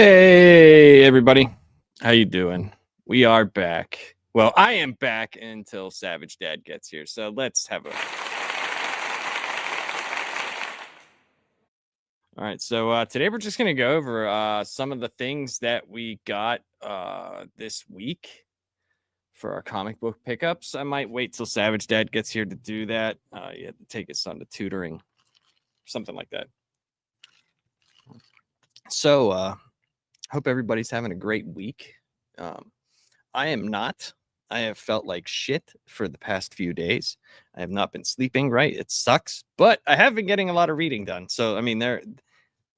Hey everybody, how you doing? We are back. Well, I am back until Savage Dad gets here. So let's have a. All right, so today we're just gonna go over some of the things that we got this week for our comic book pickups. I might wait till Savage Dad gets here to do that. You have to take his son to tutoring, something like that. So hope everybody's having a great week. I am not. I have felt like shit for the past few days. I have not been sleeping right. It sucks, but I have been getting a lot of reading done. So I mean,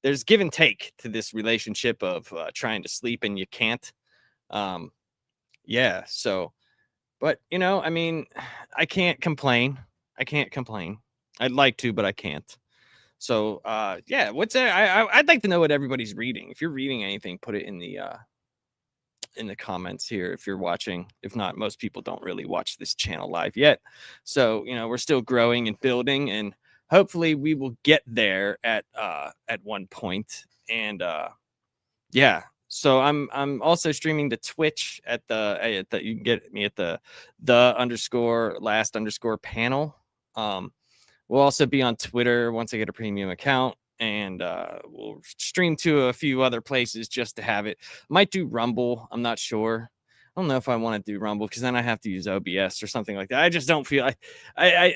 there's give and take to this relationship of trying to sleep and you can't. Um, yeah. So, but I mean, I can't complain. I can't complain. I'd like to, but I can't. So, yeah. What's that? I'd like to know what everybody's reading. If you're reading anything, put it in the comments here if you're watching. If not, most people don't really watch this channel live yet, so we're still growing and building, and hopefully we will get there at one point. And yeah, so I'm also streaming to Twitch at the you can get me at the underscore last underscore panel. We'll also be on Twitter once I get a premium account, and we'll stream to a few other places just to have it. Might do Rumble. I'm not sure. I don't know if I want to do Rumble because then I have to use OBS or something like that. I just don't feel I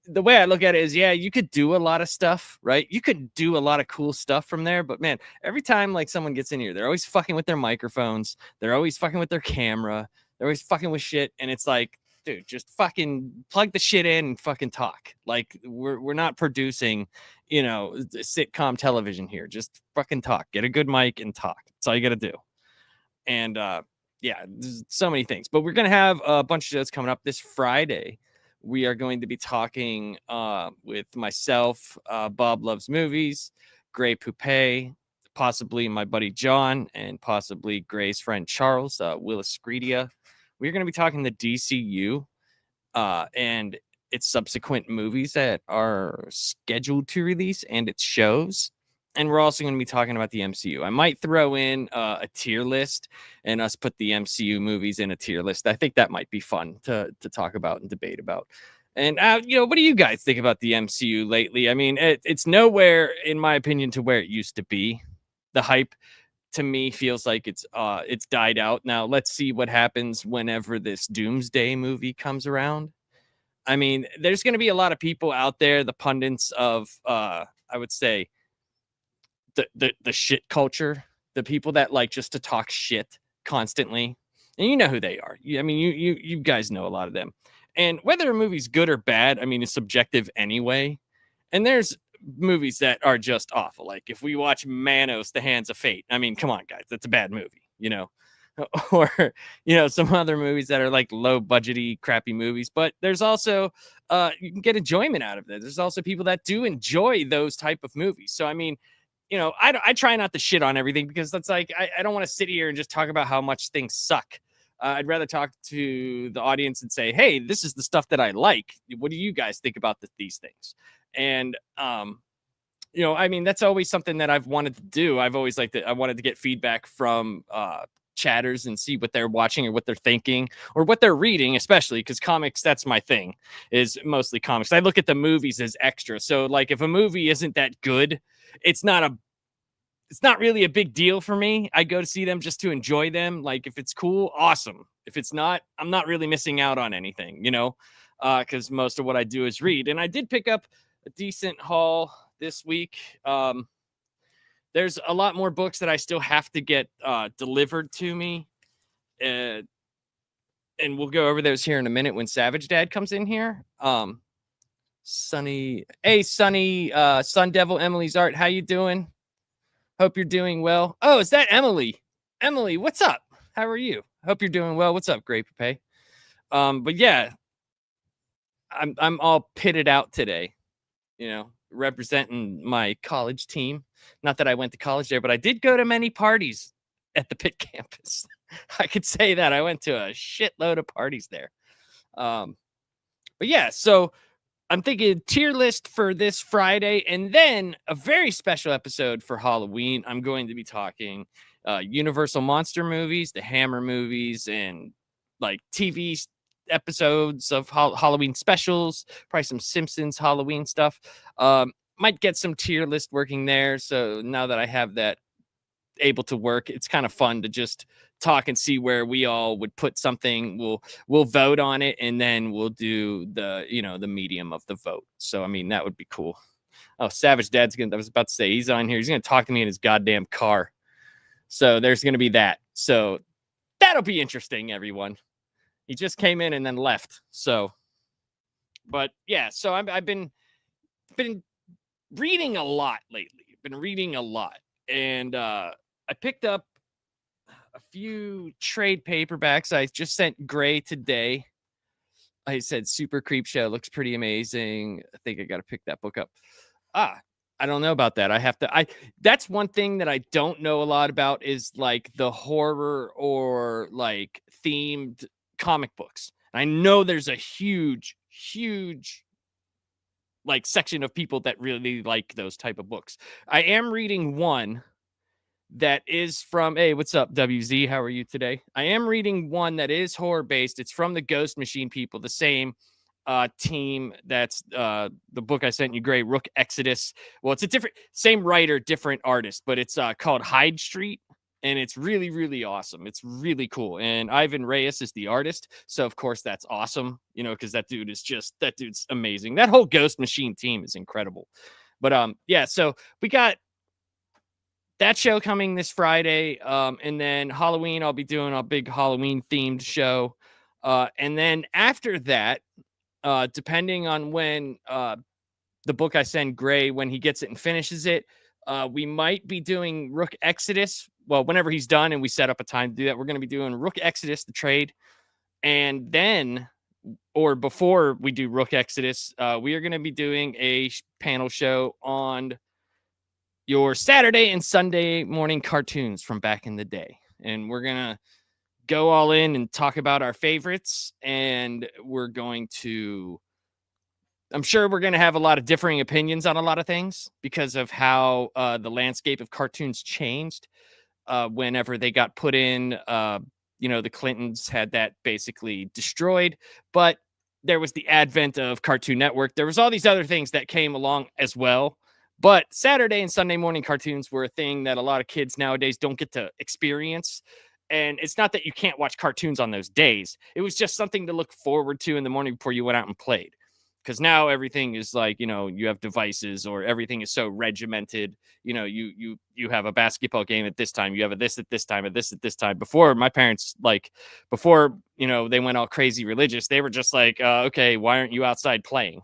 the way I look at it is, yeah, you could do a lot of stuff, right? You could do a lot of cool stuff from there, but man, every time like someone gets in here, they're always fucking with their microphones. They're always fucking with their camera. They're always fucking with shit, and it's like, dude, just fucking plug the shit in and fucking talk. Like we're not producing, sitcom television here. Just fucking talk. Get a good mic and talk. That's all you got to do. And yeah, there's so many things. But we're gonna have a bunch of shows coming up this Friday. We are going to be talking with myself, Bob Loves Movies, Gray Poupée, possibly my buddy John, and possibly Gray's friend Charles, Willis Scredia. We're going to be talking the DCU and its subsequent movies that are scheduled to release and its shows. And we're also going to be talking about the MCU. I might throw in a tier list and us put the MCU movies in a tier list. I think that might be fun to talk about and debate about. And, what do you guys think about the MCU lately? I mean, it's nowhere, in my opinion, to where it used to be. The hype to me feels like it's died out. Now let's see what happens whenever this Doomsday movie comes around. I mean, there's going to be a lot of people out there, the pundits of I would say the shit culture, the people that like just to talk shit constantly. And you know who they are. I mean, you guys know a lot of them. And whether a movie's good or bad, I mean, it's subjective anyway. And there's movies that are just awful. Like if we watch Manos, The Hands of Fate, I mean, come on, guys, that's a bad movie, or some other movies that are like low budgety, crappy movies. But there's also you can get enjoyment out of it. There's also people that do enjoy those type of movies. So I mean, I try not to shit on everything because that's like I don't want to sit here and just talk about how much things suck. I'd rather talk to the audience and say, hey, this is the stuff that I like. What do you guys think about these things? And I mean, that's always something that I've wanted to do. I've always liked it. I wanted to get feedback from chatters and see what they're watching or what they're thinking or what they're reading, especially because comics, that's my thing, is mostly comics. I look at the movies as extra. So like if a movie isn't that good, it's not really a big deal for me. I go to see them just to enjoy them. Like if it's cool, awesome. If it's not, I'm not really missing out on anything, because most of what I do is read. And I did pick up a decent haul this week. There's a lot more books that I still have to get delivered to me. And we'll go over those here in a minute when Savage Dad comes in here. Sunny, Sun Devil, Emily's Art. How you doing? Hope you're doing well. Oh, is that Emily? Emily, what's up? How are you? Hope you're doing well. What's up, Grape Pay? But yeah, I'm all pitted out today, representing my college team. Not that I went to college there, but I did go to many parties at the Pitt campus. I could say that I went to a shitload of parties there. But yeah, so I'm thinking tier list for this Friday, and then a very special episode for Halloween. I'm going to be talking Universal monster movies, the Hammer movies, and like TV episodes of Halloween specials, probably some Simpsons Halloween stuff. Might get some tier list working there. So now that I have that able to work, it's kind of fun to just talk and see where we all would put something. We'll vote on it, and then we'll do the the medium of the vote. So I mean, that would be cool. Oh, Savage Dad's gonna, I was about to say, he's on here, he's gonna talk to me in his goddamn car. So there's gonna be that. So that'll be interesting, everyone. He just came in and then left. So, but yeah, so I've been reading a lot lately. Been reading a lot, and I picked up a few trade paperbacks. I just sent Gray today. I said Super Creep Show looks pretty amazing. I think I got to pick that book up. I don't know about that. That's one thing that I don't know a lot about is like the horror or like themed comic books. I know there's a huge like section of people that really like those type of books. I am reading one that is from, hey, what's up, WZ? How are you today? I am reading one that is horror based. It's from the Ghost Machine people, the same team that's the book I sent you, Gray, Rook Exodus. Well, it's a different, same writer, different artist, but it's called Hyde Street. And it's really, really awesome. It's really cool. And Ivan Reyes is the artist. So, of course, that's awesome, because that dude's amazing. That whole Ghost Machine team is incredible. But yeah, so we got that show coming this Friday. And then Halloween, I'll be doing a big Halloween themed show. And then after that, depending on when the book I send Gray, when he gets it and finishes it, we might be doing Rook Exodus. Well, whenever he's done and we set up a time to do that, we're going to be doing Rook Exodus, the trade. And then, or before we do Rook Exodus, we are going to be doing a panel show on your Saturday and Sunday morning cartoons from back in the day. And we're going to go all in and talk about our favorites. And we're going to, I'm sure we're going to have a lot of differing opinions on a lot of things because of how the landscape of cartoons changed whenever they got put in. The Clintons had that basically destroyed, but there was the advent of Cartoon Network. There was all these other things that came along as well. But Saturday and Sunday morning cartoons were a thing that a lot of kids nowadays don't get to experience. And it's not that you can't watch cartoons on those days. It was just something to look forward to in the morning before you went out and played. Because now everything is like, you have devices or everything is so regimented. You have a basketball game at this time. You have this at this time, this at this time. Before, my parents, before they went all crazy religious, they were just like, okay, why aren't you outside playing?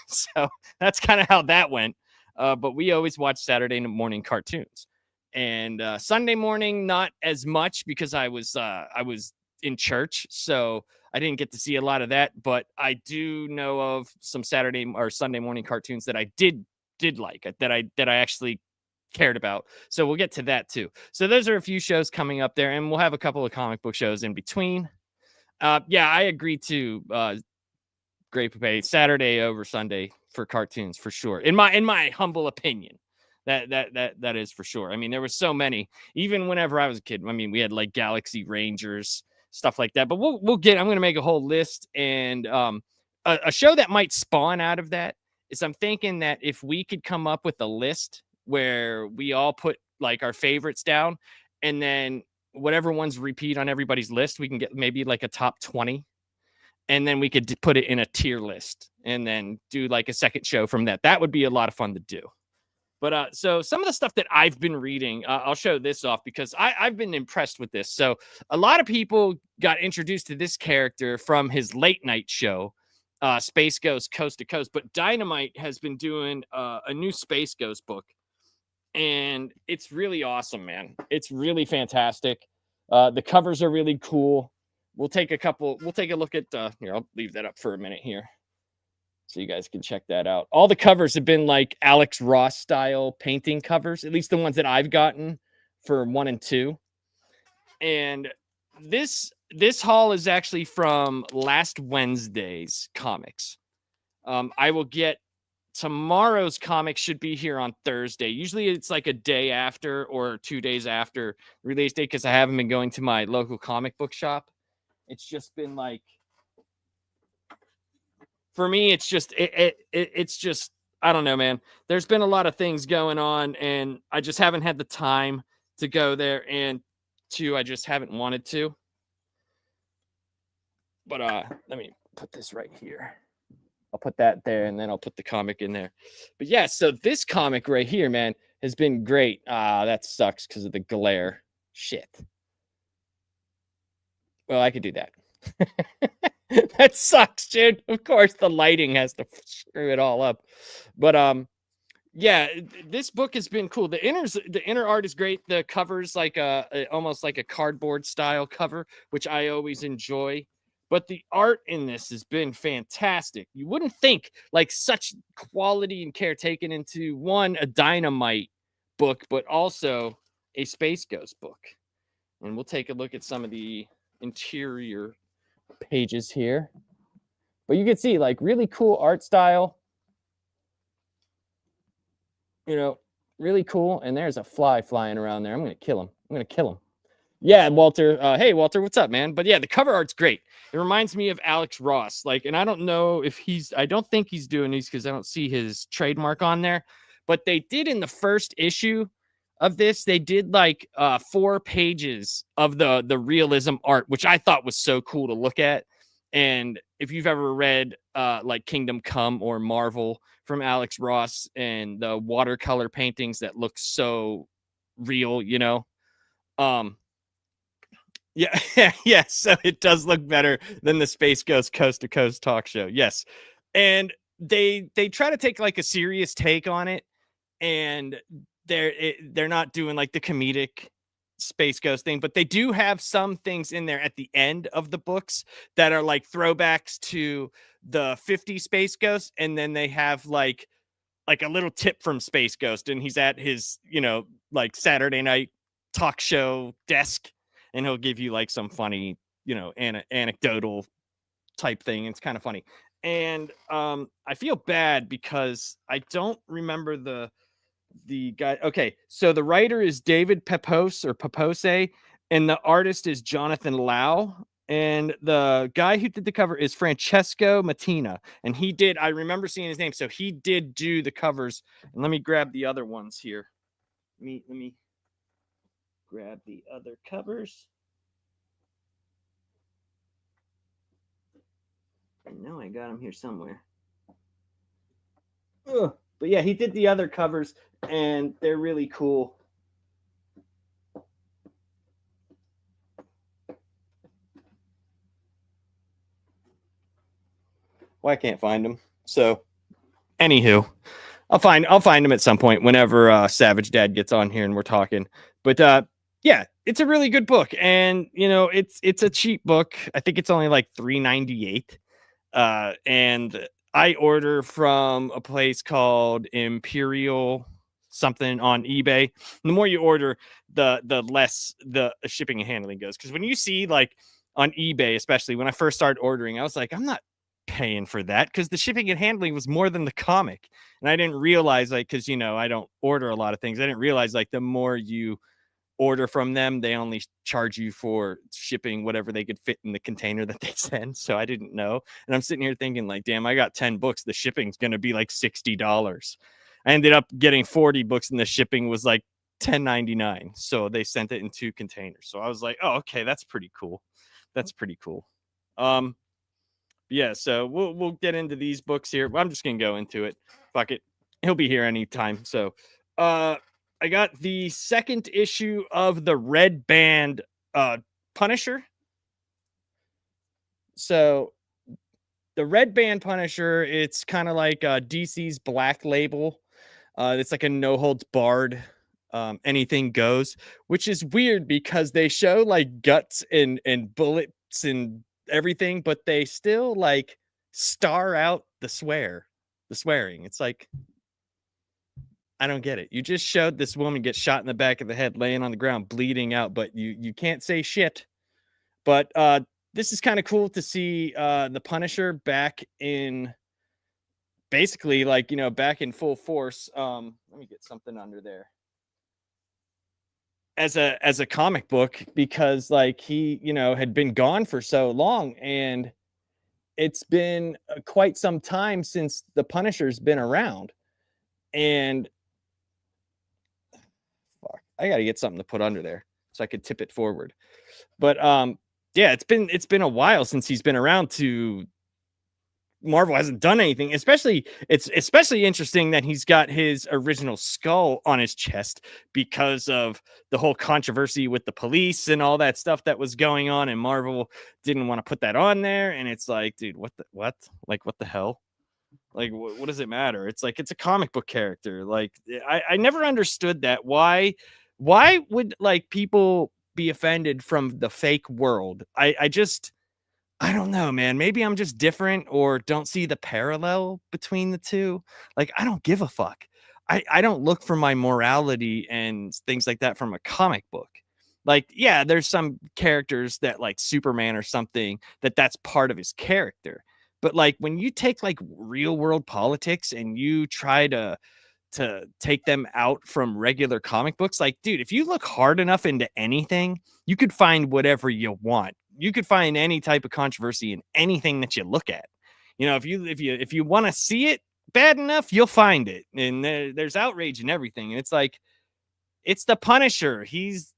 So that's kind of how that went. But we always watch Saturday morning cartoons. And Sunday morning, not as much because I was in church. So I didn't get to see a lot of that, but I do know of some Saturday or Sunday morning cartoons that I did like, that I actually cared about. So we'll get to that too. So those are a few shows coming up there, and we'll have a couple of comic book shows in between. Yeah, I agree too. Great Pepe, Saturday over Sunday for cartoons for sure. In my humble opinion. That is for sure. I mean, there were so many, even whenever I was a kid. I mean, we had like Galaxy Rangers, stuff like that. But I'm going to make a whole list, and a show that might spawn out of that is I'm thinking that if we could come up with a list where we all put like our favorites down, and then whatever ones repeat on everybody's list, we can get maybe like a top 20. And then we could put it in a tier list and then do like a second show from that. That would be a lot of fun to do. But so some of the stuff that I've been reading, I'll show this off because I've been impressed with this. So a lot of people got introduced to this character from his late night show, Space Ghost Coast to Coast. But Dynamite has been doing a new Space Ghost book. And it's really awesome, man. It's really fantastic. The covers are really cool. We'll take a look at, here, I'll leave that up for a minute here, so you guys can check that out. All the covers have been like Alex Ross style painting covers, at least the ones that I've gotten for 1 and 2. And this haul is actually from last Wednesday's comics. I will get tomorrow's comic should be here on Thursday. Usually it's like a day after or 2 days after release date because I haven't been going to my local comic book shop. It's just been like, for me, it's just it's just, I don't know, man. There's been a lot of things going on, and I just haven't had the time to go there, and I just haven't wanted to. But let me put this right here. I'll put that there, and then I'll put the comic in there. But yeah, so this comic right here, man, has been great. That sucks because of the glare. Shit. Well, I could do that. That sucks, dude. Of course, the lighting has to screw it all up. But yeah, this book has been cool. The inner art is great. The cover's like almost like a cardboard style cover, which I always enjoy. But the art in this has been fantastic. You wouldn't think like such quality and care taken into one, a Dynamite book, but also a Space Ghost book. And we'll take a look at some of the interior pages here. But you can see like really cool art style. You know, really cool. And there's a fly flying around there. I'm going to kill him. Yeah, Walter. Hey, Walter, what's up, man? But yeah, the cover art's great. It reminds me of Alex Ross. Like, and I don't know if I don't think he's doing these because I don't see his trademark on there. But they did in the first issue of this, they did like 4 pages of the realism art, which I thought was so cool to look at. And if you've ever read like Kingdom Come or Marvel from Alex Ross and the watercolor paintings that look so real, you know, yeah, yeah. So it does look better than the Space Ghost Coast to Coast talk show. Yes, and they try to take like a serious take on it, and they're not doing like the comedic Space Ghost thing, but they do have some things in there at the end of the books that are like throwbacks to the 50 Space Ghost, and then they have like a little tip from Space Ghost, and he's at his like Saturday night talk show desk, and he'll give you like some funny anecdotal type thing. It's kind of funny. And I feel bad because I don't remember the guy. Okay, so the writer is David Pepose, and the artist is Jonathan Lau, and the guy who did the cover is Francesco Mattina, and I remember seeing his name, so he did do the covers. And let me grab the other ones here. Let me grab the other covers. I know I got them here somewhere. Ugh. But yeah, he did the other covers, and they're really cool. Well, I can't find them. So, anywho, I'll find them at some point whenever Savage Dad gets on here and we're talking. But yeah, it's a really good book, and it's a cheap book. I think it's only like $3.98. And I order from a place called Imperial something on eBay. And the more you order, the less the shipping and handling goes. Because when you see like on eBay, especially when I first started ordering, I was like, I'm not paying for that because the shipping and handling was more than the comic. And I didn't realize, like, because I don't order a lot of things. I didn't realize like the more you order from them, they only charge you for shipping whatever they could fit in the container that they send. So I didn't know. And I'm sitting here thinking like, damn, I got 10 books. The shipping's going to be like $60. I ended up getting 40 books and the shipping was like $10.99. So they sent it in 2 containers. So I was like, oh, okay, that's pretty cool. Yeah, so we'll get into these books here. I'm just going to go into it. Fuck it. He'll be here anytime. So, I got the 2nd issue of the Red Band Punisher. So the Red Band Punisher, it's kind of like DC's Black Label. It's like a no holds barred, anything goes, which is weird because they show like guts and bullets and everything, but they still like star out the swearing. It's like, I don't get it. You just showed this woman get shot in the back of the head, laying on the ground, bleeding out, but you can't say shit. But this is kind of cool to see the Punisher back in basically like, back in full force. Let me get something under there. As a comic book, because like he, had been gone for so long, and it's been quite some time since the Punisher's been around. And fuck, I got to get something to put under there so I could tip it forward. But yeah, it's been a while since he's been around. To Marvel hasn't done anything. It's especially interesting that he's got his original skull on his chest because of the whole controversy with the police and all that stuff that was going on, and Marvel didn't want to put that on there. And it's like, dude, what? Like, what the hell? Like, what does it matter? It's like, it's a comic book character. Like, I never understood that. Why would like people be offended from the fake world? I don't know, man. Maybe I'm just different or don't see the parallel between the two. Like, I don't give a fuck. I don't look for my morality and things like that from a comic book. Like, yeah, there's some characters that like Superman or something that's part of his character. But like when you take like real world politics and you try to take them out from regular comic books, like, dude, if you look hard enough into anything, you could find whatever you want. You could find any type of controversy in anything that you look at. If you want to see it bad enough, you'll find it. And there's outrage and everything. And it's like, it's the Punisher. He's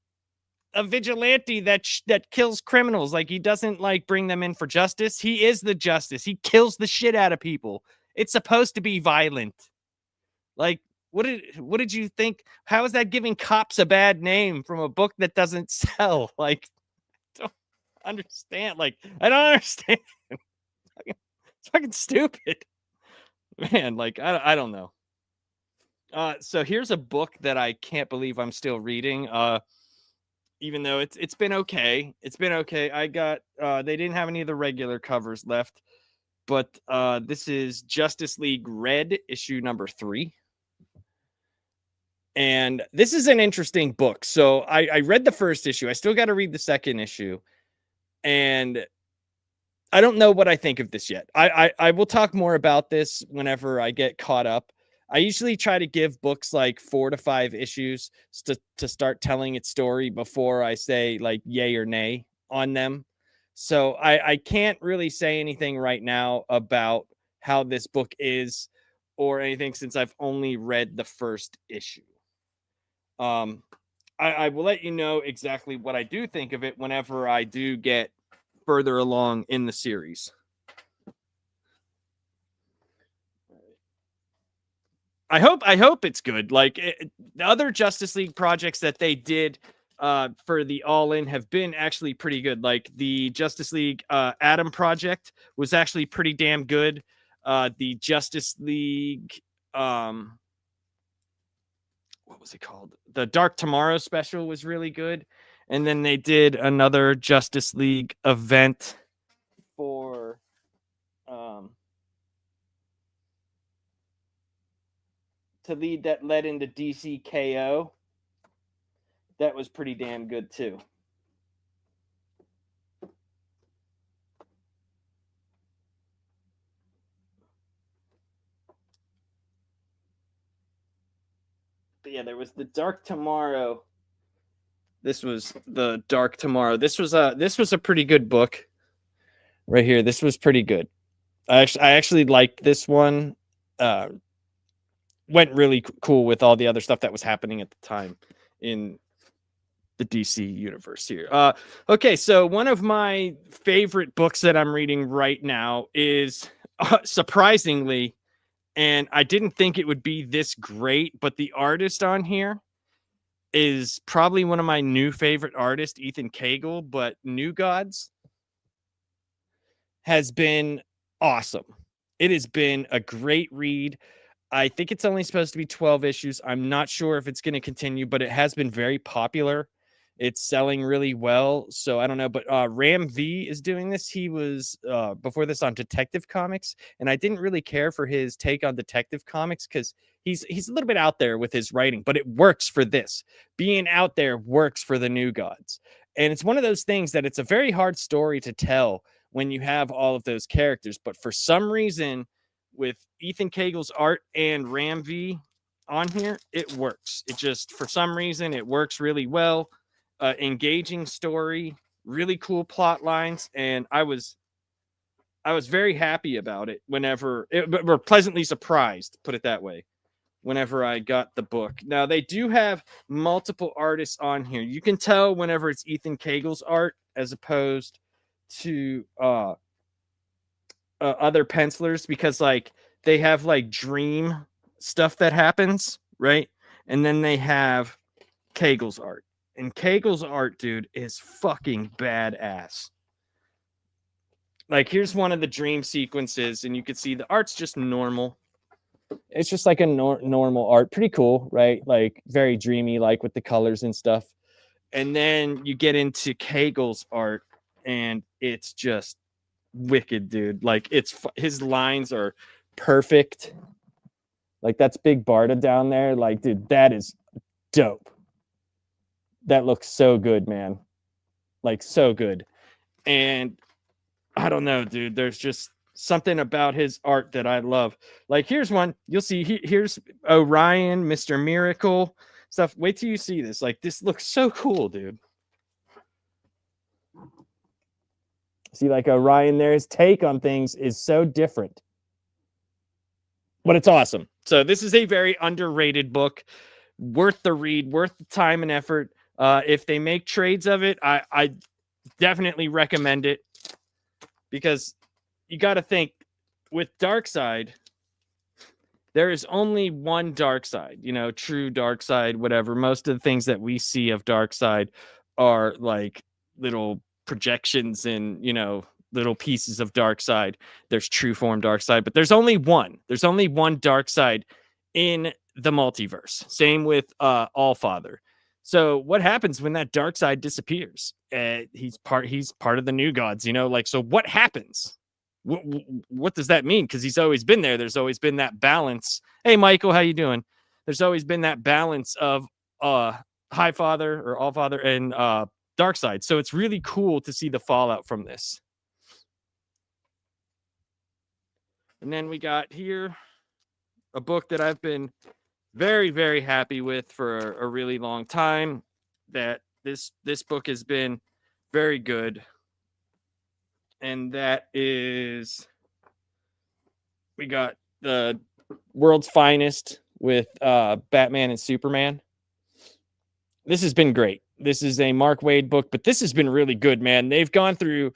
a vigilante that kills criminals. Like, he doesn't like bring them in for justice. He is the justice. He kills the shit out of people. It's supposed to be violent. Like, what did you think? How is that giving cops a bad name from a book that doesn't sell? Like, don't understand. Like, I don't understand. It's fucking stupid, man. Like, I don't know. So here's a book that I can't believe I'm still reading. Even though it's been okay. It's been okay. I got they didn't have any of the regular covers left, but this is Justice League Red issue number 3. And this is an interesting book. So I read the first issue. I still got to read the second issue. And I don't know what I think of this yet. I will talk more about this whenever I get caught up. I usually try to give books like 4 to 5 issues to start telling its story before I say like yay or nay on them. So I can't really say anything right now about how this book is or anything since I've only read the first issue. I will let you know exactly what I do think of it whenever I do get further along in the series. I hope it's good. Like the other Justice League projects that they did for the All In have been actually pretty good. Like the Justice League Atom project was actually pretty damn good. The Justice League what was it called? The Dark Tomorrow special was really good. And then they did another Justice League event for that led into DC KO. That was pretty damn good too. But yeah, there was the Dark Tomorrow. This was the Dark Tomorrow. This was a pretty good book. Right here. This was pretty good. I actually liked this one. Went really cool with all the other stuff that was happening at the time in the DC universe here. Okay, so one of my favorite books that I'm reading right now is surprisingly, and I didn't think it would be this great, but the artist on here is probably one of my new favorite artists, Ethan Cagle, but New Gods has been awesome. It has been a great read. I think it's only supposed to be 12 issues. I'm not sure if it's going to continue, but it has been very popular. It's selling really well. So I don't know, but Ram V is doing this. He was before this on Detective Comics, and I didn't really care for his take on Detective Comics because he's a little bit out there with his writing, but it works for this. Being out there works for the New Gods. And it's one of those things that it's a very hard story to tell when you have all of those characters. But for some reason, with Ethan Cagle's art and Ram V on here, it works. It just, for some reason, it works really well. Engaging story, really cool plot lines, and I was very happy about it we're pleasantly surprised, put it that way, whenever I got the book. Now, they do have multiple artists on here. You can tell whenever it's Ethan Cagle's art as opposed to other pencilers, because like they have like dream stuff that happens, right? And then they have Cagle's art. And Cagle's art, dude, is fucking badass. Like, here's one of the dream sequences, and you can see the art's just normal. It's just like a normal art. Pretty cool, right? Like, very dreamy, like with the colors and stuff. And then you get into Cagle's art, and it's just wicked, dude. Like, his lines are perfect. Like, that's Big Barda down there. Like, dude, that is dope. That looks so good, man. Like, so good. And I don't know, dude. There's just something about his art that I love. Like, here's one. You'll see. Here's Orion, Mr. Miracle stuff. Wait till you see this. Like, this looks so cool, dude. See, like Orion there, his take on things is so different. But it's awesome. So this is a very underrated book. Worth the read, worth the time and effort. If they make trades of it, I definitely recommend it, because you got to think, with Darkseid, there is only one Darkseid, you know, true Darkseid, whatever. Most of the things that we see of Darkseid are like little projections and, you know, little pieces of Darkseid. There's true form Darkseid, but there's only one. There's only one Darkseid in the multiverse. Same with Allfather. So what happens when that Darkseid disappears? He's part of the New Gods, you know, like, so what happens? What does that mean? Because he's always been there. There's always been that balance. Hey, Michael, how you doing? There's always been that balance of Highfather or Allfather and Darkseid. So it's really cool to see the fallout from this. And then we got here a book that I've been very, very happy with for a really long time. That this book has been very good. And that is, we got the World's Finest with Batman and Superman. This has been great. This is a Mark Waid book, but this has been really good, man. They've gone through,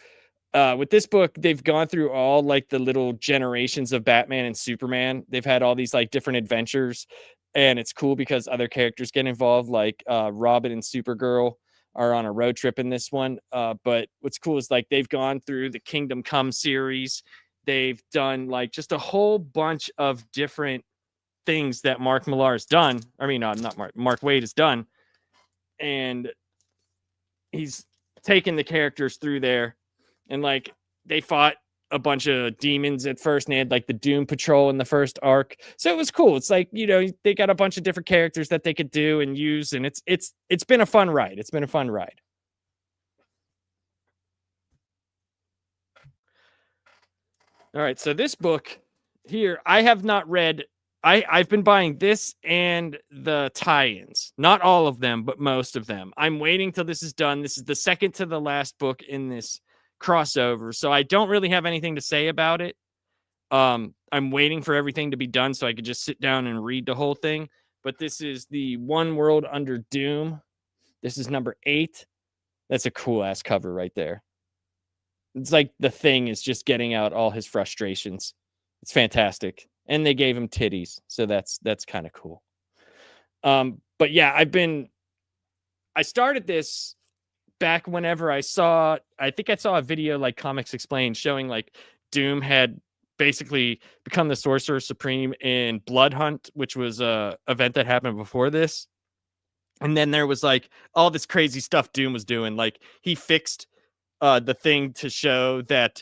with this book, they've gone through all like the little generations of Batman and Superman. They've had all these like different adventures, and it's cool because other characters get involved, like Robin and Supergirl are on a road trip in this one. But what's cool is like they've gone through the Kingdom Come series. They've done like just a whole bunch of different things that Mark Millar has done. I mean, not Mark Waid has done. And he's taken the characters through there, and like they fought a bunch of demons at first, and they had like the Doom Patrol in the first arc. So it was cool. It's like, you know, they got a bunch of different characters that they could do and use, and it's been a fun ride. It's been a fun ride. All right, so this book here, I have not read. I've been buying this and the tie-ins. Not all of them, but most of them. I'm waiting till this is done. This is the second to the last book in this crossover, so I don't really have anything to say about it. I'm waiting for everything to be done so I could just sit down and read the whole thing. But this is the One World Under Doom. This is number 8. That's a cool ass cover right there. It's like the Thing is just getting out all his frustrations. It's fantastic. And they gave him titties, so that's kind of cool. But yeah, I started this back whenever I think I saw a video like Comics Explained showing like Doom had basically become the Sorcerer Supreme in Blood Hunt, which was a event that happened before this. And then there was like all this crazy stuff Doom was doing. Like he fixed the Thing to show that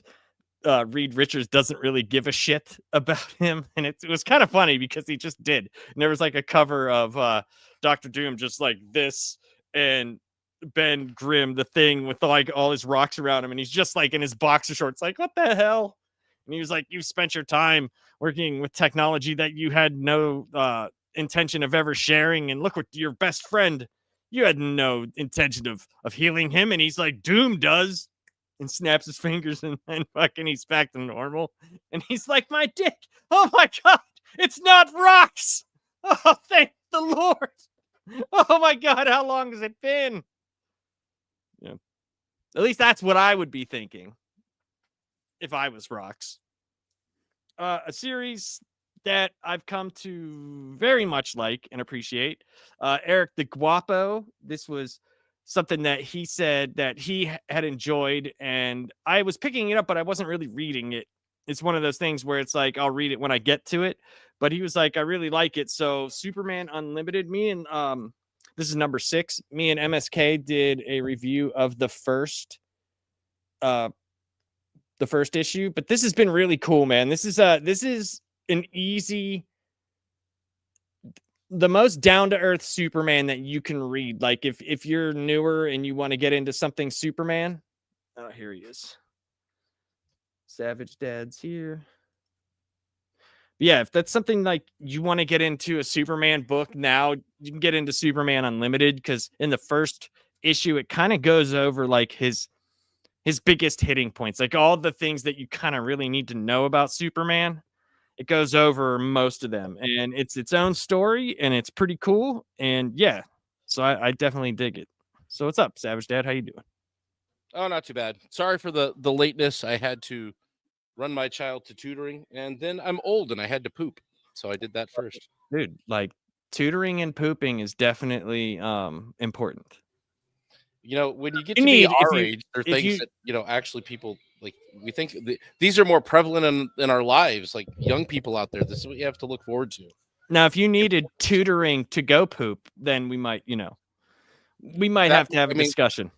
Reed Richards doesn't really give a shit about him. And it was kind of funny because he just did. And there was like a cover of Dr. Doom just like this, and Ben Grimm, the Thing, with like all his rocks around him, and he's just like in his boxer shorts, like, what the hell? And he was like, you spent your time working with technology that you had no intention of ever sharing. And look what your best friend, you had no intention of healing him. And he's like, Doom does. And snaps his fingers and fucking he's back to normal. And he's like, my dick. Oh my God. It's not rocks. Oh, thank the Lord. Oh my God. How long has it been? Yeah. At least that's what I would be thinking if I was rocks. A series that I've come to very much like and appreciate. Eric the Guapo. This was something that he said that he had enjoyed, and I was picking it up, but I wasn't really reading it. It's one of those things where it's like I'll read it when I get to it. But he was like, I really like it. So Superman Unlimited, me and this is number 6. Me and MSK did a review of the first issue, but this has been really cool, man. This is an easy, the most down-to-earth Superman that you can read. Like if you're newer and you want to get into something Superman, oh, here he is. Savage Dad's here. But yeah, if that's something like you want to get into a Superman book now, you can get into Superman Unlimited, because in the first issue, it kind of goes over like his biggest hitting points, like all the things that you kind of really need to know about Superman. It goes over most of them, and it's its own story, and it's pretty cool. And yeah, so I definitely dig it. So what's up, Savage Dad? How you doing? Oh, not too bad. Sorry for the lateness. I had to run my child to tutoring, and then I'm old and I had to poop, so I did that first. Dude, like tutoring and pooping is definitely important. You know, when you get You to be need- if our you- age, there are if things you- that, you know, actually people like, we think these are more prevalent in our lives. Like young people out there, this is what you have to look forward to. Now, if you needed tutoring to go poop, then we might, have to have a discussion.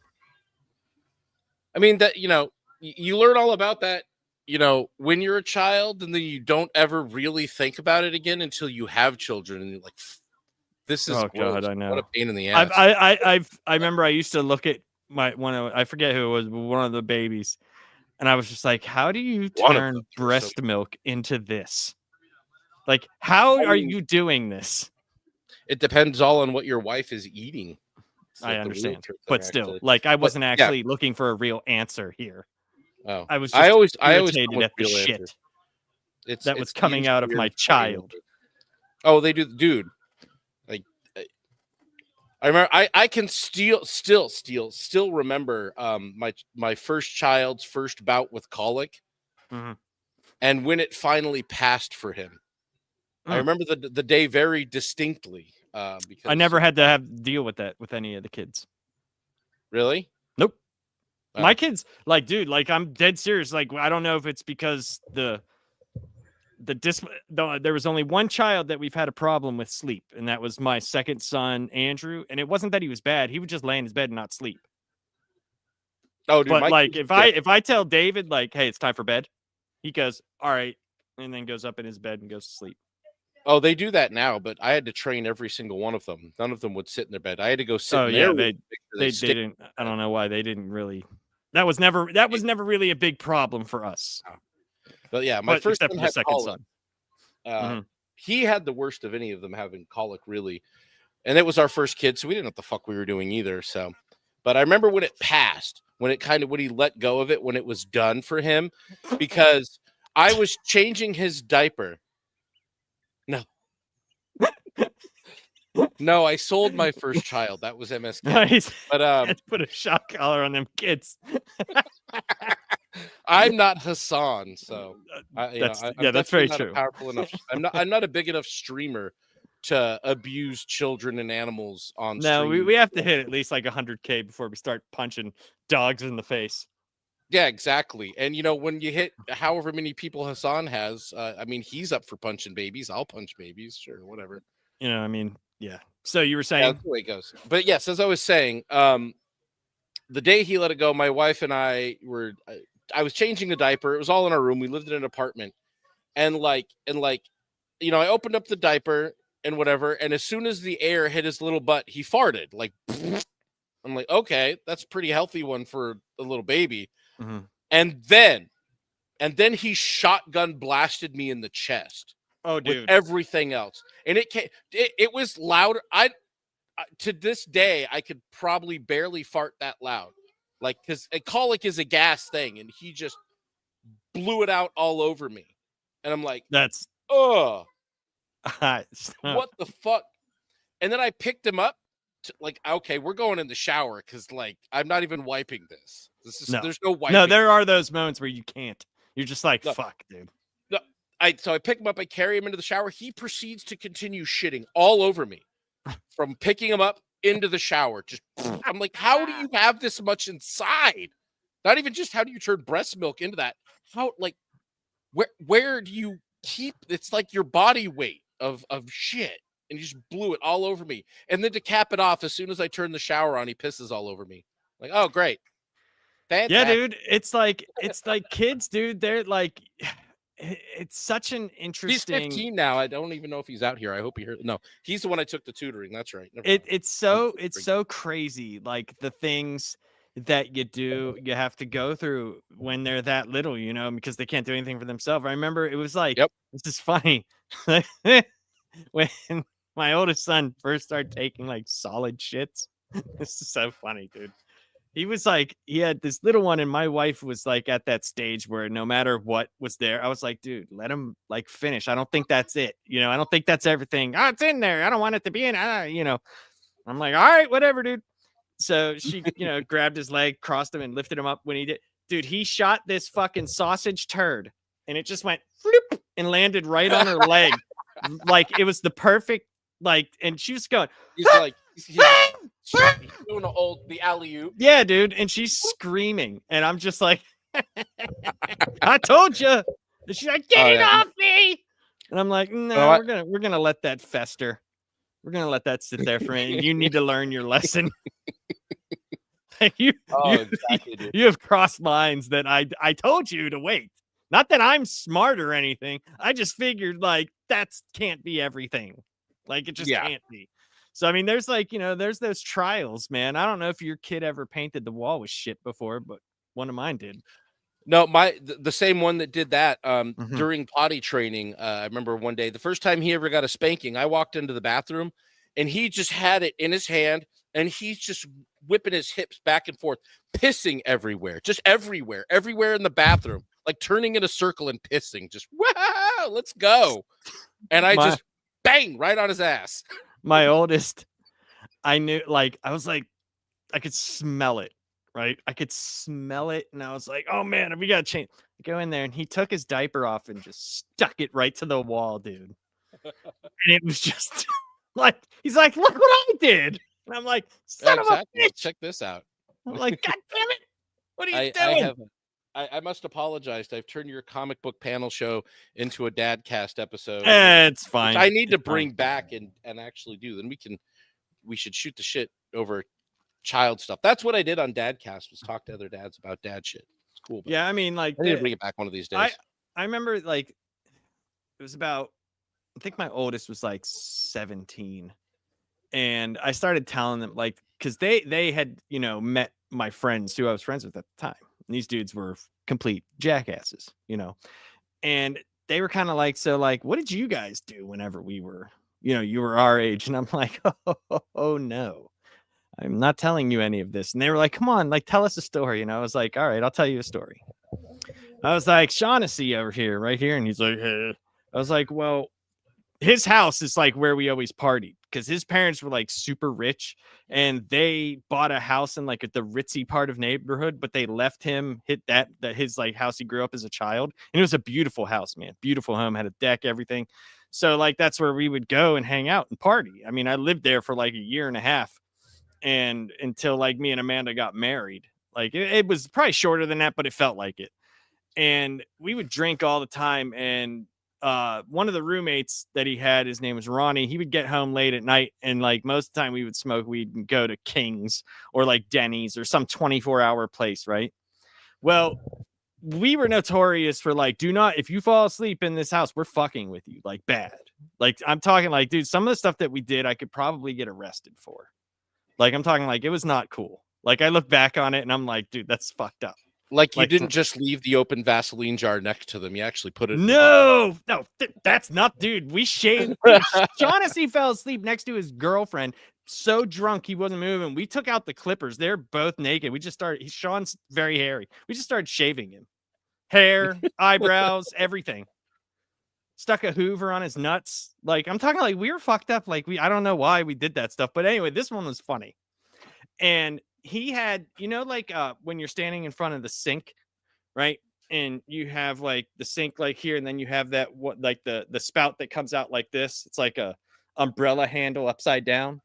I mean, that, you know, you learn all about that, you know, when you're a child, and then you don't ever really think about it again until you have children, and you're like, this is gross. God, I know. What a pain in the ass. I remember I used to look at I forget who it was, one of the babies, and I was just like, how do you turn breast milk into this? Like, how are you doing this? It depends all on what your wife is eating. I understand, but still, like, I wasn't actually looking for a real answer here. Oh, I was just irritated at the shit that was coming out of my child. Oh, they do, dude. Like, I remember, I can still remember my first child's first bout with colic, and when it finally passed for him. I remember the day very distinctly. Because I never had to deal with that with any of the kids. Really? Nope. Oh. My kids, like, dude, like, I'm dead serious. Like, I don't know if it's because there was only one child that we've had a problem with sleep, and that was my second son, Andrew. And it wasn't that he was bad; he would just lay in his bed and not sleep. Oh, dude, but like, if I tell David, like, hey, it's time for bed, he goes, all right, and then goes up in his bed and goes to sleep. Oh, they do that now, but I had to train every single one of them. None of them would sit in their bed. I had to go sit in there. They didn't. I don't know why they didn't really. That was never really a big problem for us. But yeah, my first except for the second son. He had the worst of any of them having colic, really, and it was our first kid, so we didn't know what the fuck we were doing either. So, but I remember when it passed, when he let go of it, when it was done for him, because I was changing his diaper. No, I sold my first child. That was MSK. Nice. But let's put a shock collar on them kids. I'm not Hassan, so that's very true. Powerful enough. I'm not a big enough streamer to abuse children and animals on stream. No, we have to hit at least like 100K before we start punching dogs in the face. Yeah, exactly. And you know, when you hit however many people Hassan has, I mean, he's up for punching babies. I'll punch babies, sure, whatever. You know, I mean, yeah. So you were saying, that's the way it goes. But yes, as I was saying, the day he let it go, my wife and I was changing a diaper. It was all in our room. We lived in an apartment, and you know, I opened up the diaper and whatever, and as soon as the air hit his little butt, he farted. Like, I'm like, okay, that's a pretty healthy one for a little baby. Mm-hmm. And then and then he shotgun blasted me in the chest Oh, with dude. everything else. And it was loud. To this day, I could probably barely fart that loud. Like, because a colic is a gas thing, and he just blew it out all over me. And I'm like, That's oh, what? what the fuck? And then I picked him up. Like, okay, we're going in the shower because, like, I'm not even wiping this. There's no wiping. No, there are those moments where you can't. You're just like, No. fuck, dude. So I pick him up, I carry him into the shower. He proceeds to continue shitting all over me from picking him up into the shower. Just, I'm like, how do you have this much inside? Not even just how do you turn breast milk into that? How, like, where do you keep? It's like your body weight of shit, and he just blew it all over me. And then to cap it off, as soon as I turn the shower on, he pisses all over me. Like, oh great, fantastic. Yeah, dude. It's like kids, dude. They're like, it's such an He's interesting. 15 now. I don't even know if he's out here. I hope he heard. No, he's the one I took the tutoring. That's right. It's so crazy. Like the things that you have to go through when they're that little, you know, because they can't do anything for themselves. I remember it was like, this is funny. When my oldest son first started taking like solid shits. This is so funny, dude. He was like, he had this little one, and my wife was like at that stage where no matter what was there, I was like, dude, let him like finish. I don't think that's it. You know, I don't think that's everything. Oh, it's in there. I don't want it to be in. You know, I'm like, all right, whatever, dude. So she, you know, grabbed his leg, crossed him, and lifted him up when he did. Dude, he shot this fucking sausage turd, and it just went floop and landed right on her leg. Like it was the perfect, like, and she was going, he's like, he's doing the alley-oop. Yeah, dude. And she's screaming. And I'm just like, I told you. And she's like, get it off me. And I'm like, no, we're gonna let that fester. We're gonna let that sit there for a minute. You need to learn your lesson. you have crossed lines that I told you to wait. Not that I'm smart or anything. I just figured like that can't be everything. Like it just can't be. So, I mean, there's like, you know, there's those trials, man. I don't know if your kid ever painted the wall with shit before, but one of mine did. No, the same one that did that during potty training. I remember one day, the first time he ever got a spanking, I walked into the bathroom and he just had it in his hand and he's just whipping his hips back and forth, pissing everywhere, just everywhere in the bathroom, like turning in a circle and pissing, just, wow, let's go. And I just bang right on his ass. My oldest, I knew, like, I was like, I could smell it, right? I could smell it. And I was like, oh man, we got to change. Go in there. And he took his diaper off and just stuck it right to the wall, dude. And it was just like, he's like, look what I did. And I'm like, son of a bitch. Check this out. I'm like, God damn it. What are you doing? I must apologize. I've turned your comic book panel show into a Dadcast episode. It's fine. I need to bring back and actually do. Then we should shoot the shit over child stuff. That's what I did on Dadcast, was talk to other dads about dad shit. It's cool. Yeah, I mean, like, I need to bring it back one of these days. I remember, like, it was about, I think my oldest was like 17, and I started telling them, like, because they had, you know, met my friends who I was friends with at the time. And these dudes were complete jackasses, you know, and they were kind of like, so like, what did you guys do whenever we were, you know, you were our age? And I'm like, oh no, I'm not telling you any of this. And they were like, come on, like, tell us a story. And I was like, all right, I'll tell you a story. I was like, Shaughnessy over here, right here. And he's like, I was like, well, his house is like where we always partied, because his parents were like super rich and they bought a house in like the ritzy part of neighborhood, but they left him that his like house he grew up as a child. And it was a beautiful house, man. Beautiful home, had a deck, everything. So like, that's where we would go and hang out and party. I mean, I lived there for like a year and a half, and until like me and Amanda got married. Like it was probably shorter than that, but it felt like it. And we would drink all the time. And one of the roommates that he had, his name was Ronnie. He would get home late at night, and like most of the time we would smoke weed and go to King's or like Denny's or some 24-hour place, right? Well, we were notorious for like, do not, if you fall asleep in this house, we're fucking with you, like bad. Like I'm talking like, dude, some of the stuff that we did, I could probably get arrested for. Like I'm talking like, it was not cool. Like I look back on it and I'm like, dude, that's fucked up. Like you Like, didn't just leave the open Vaseline jar next to them. You actually put it in the bucket. no, that's not, dude. We shaved. Dude, Shaughnessy fell asleep next to his girlfriend, so drunk he wasn't moving. We took out the clippers. They're both naked. We just started. Sean's very hairy. We just started shaving him, hair, eyebrows, everything. Stuck a Hoover on his nuts. Like, I'm talking like we were fucked up. Like, I don't know why we did that stuff, but anyway, this one was funny. And he had, like when you're standing in front of the sink, right? And you have like the sink like here, and then you have that like the spout that comes out like this. It's like a umbrella handle upside down.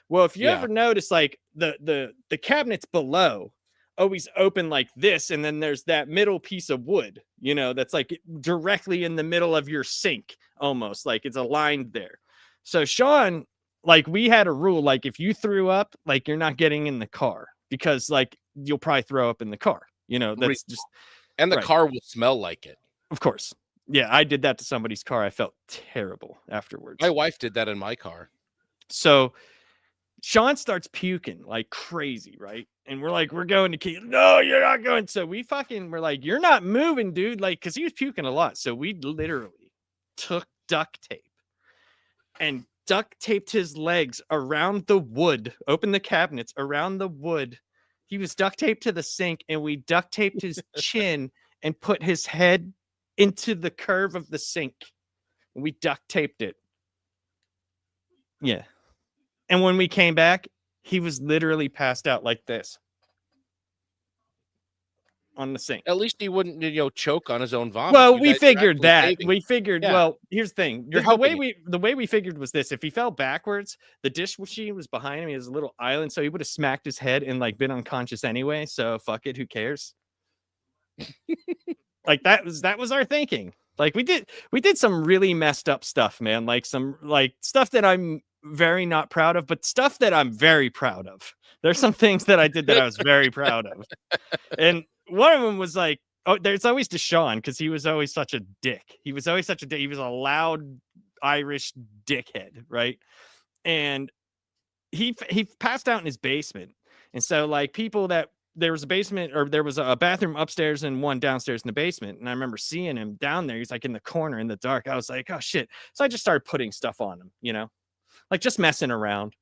Well, if you ever notice, like the cabinets below always open like this, and then there's that middle piece of wood, that's like directly in the middle of your sink, almost like it's aligned there. So Sean, like, we had a rule, like if you threw up, like you're not getting in the car, because like you'll probably throw up in the car. That's just, and the right. car will smell like it. Of course. Yeah, I did that to somebody's car. I felt terrible afterwards. My wife did that in my car. So Sean starts puking like crazy, right? And we're like, we're going to keep. No, you're not going. So we're like, you're not moving, dude. Like, because he was puking a lot. So we literally took duct tape and duct taped his legs around the wood, opened the cabinets around the wood. He was duct taped to the sink, and we duct taped his chin and put his head into the curve of the sink. We duct taped it. Yeah. And when we came back, he was literally passed out like this on the sink. At least he wouldn't, choke on his own vomit. Well, we figured that. We figured, Yeah. well, here's the thing. You're The way we figured was this: if he fell backwards, the dish machine was behind him. He has a little island, so he would have smacked his head and like been unconscious anyway. So fuck it, who cares? Like that was our thinking. Like we did some really messed up stuff, man. Like some like stuff that I'm very not proud of, but stuff that I'm very proud of. There's some things that I did that I was very proud of. And one of them was like, there's always Deshaun, because he was always such a dick. He was always such a dick. He was a loud Irish dickhead, right? And he passed out in his basement. And so like there was a basement, or there was a bathroom upstairs and one downstairs in the basement. And I remember seeing him down there. He's like in the corner in the dark. I was like, oh shit. So I just started putting stuff on him, like just messing around.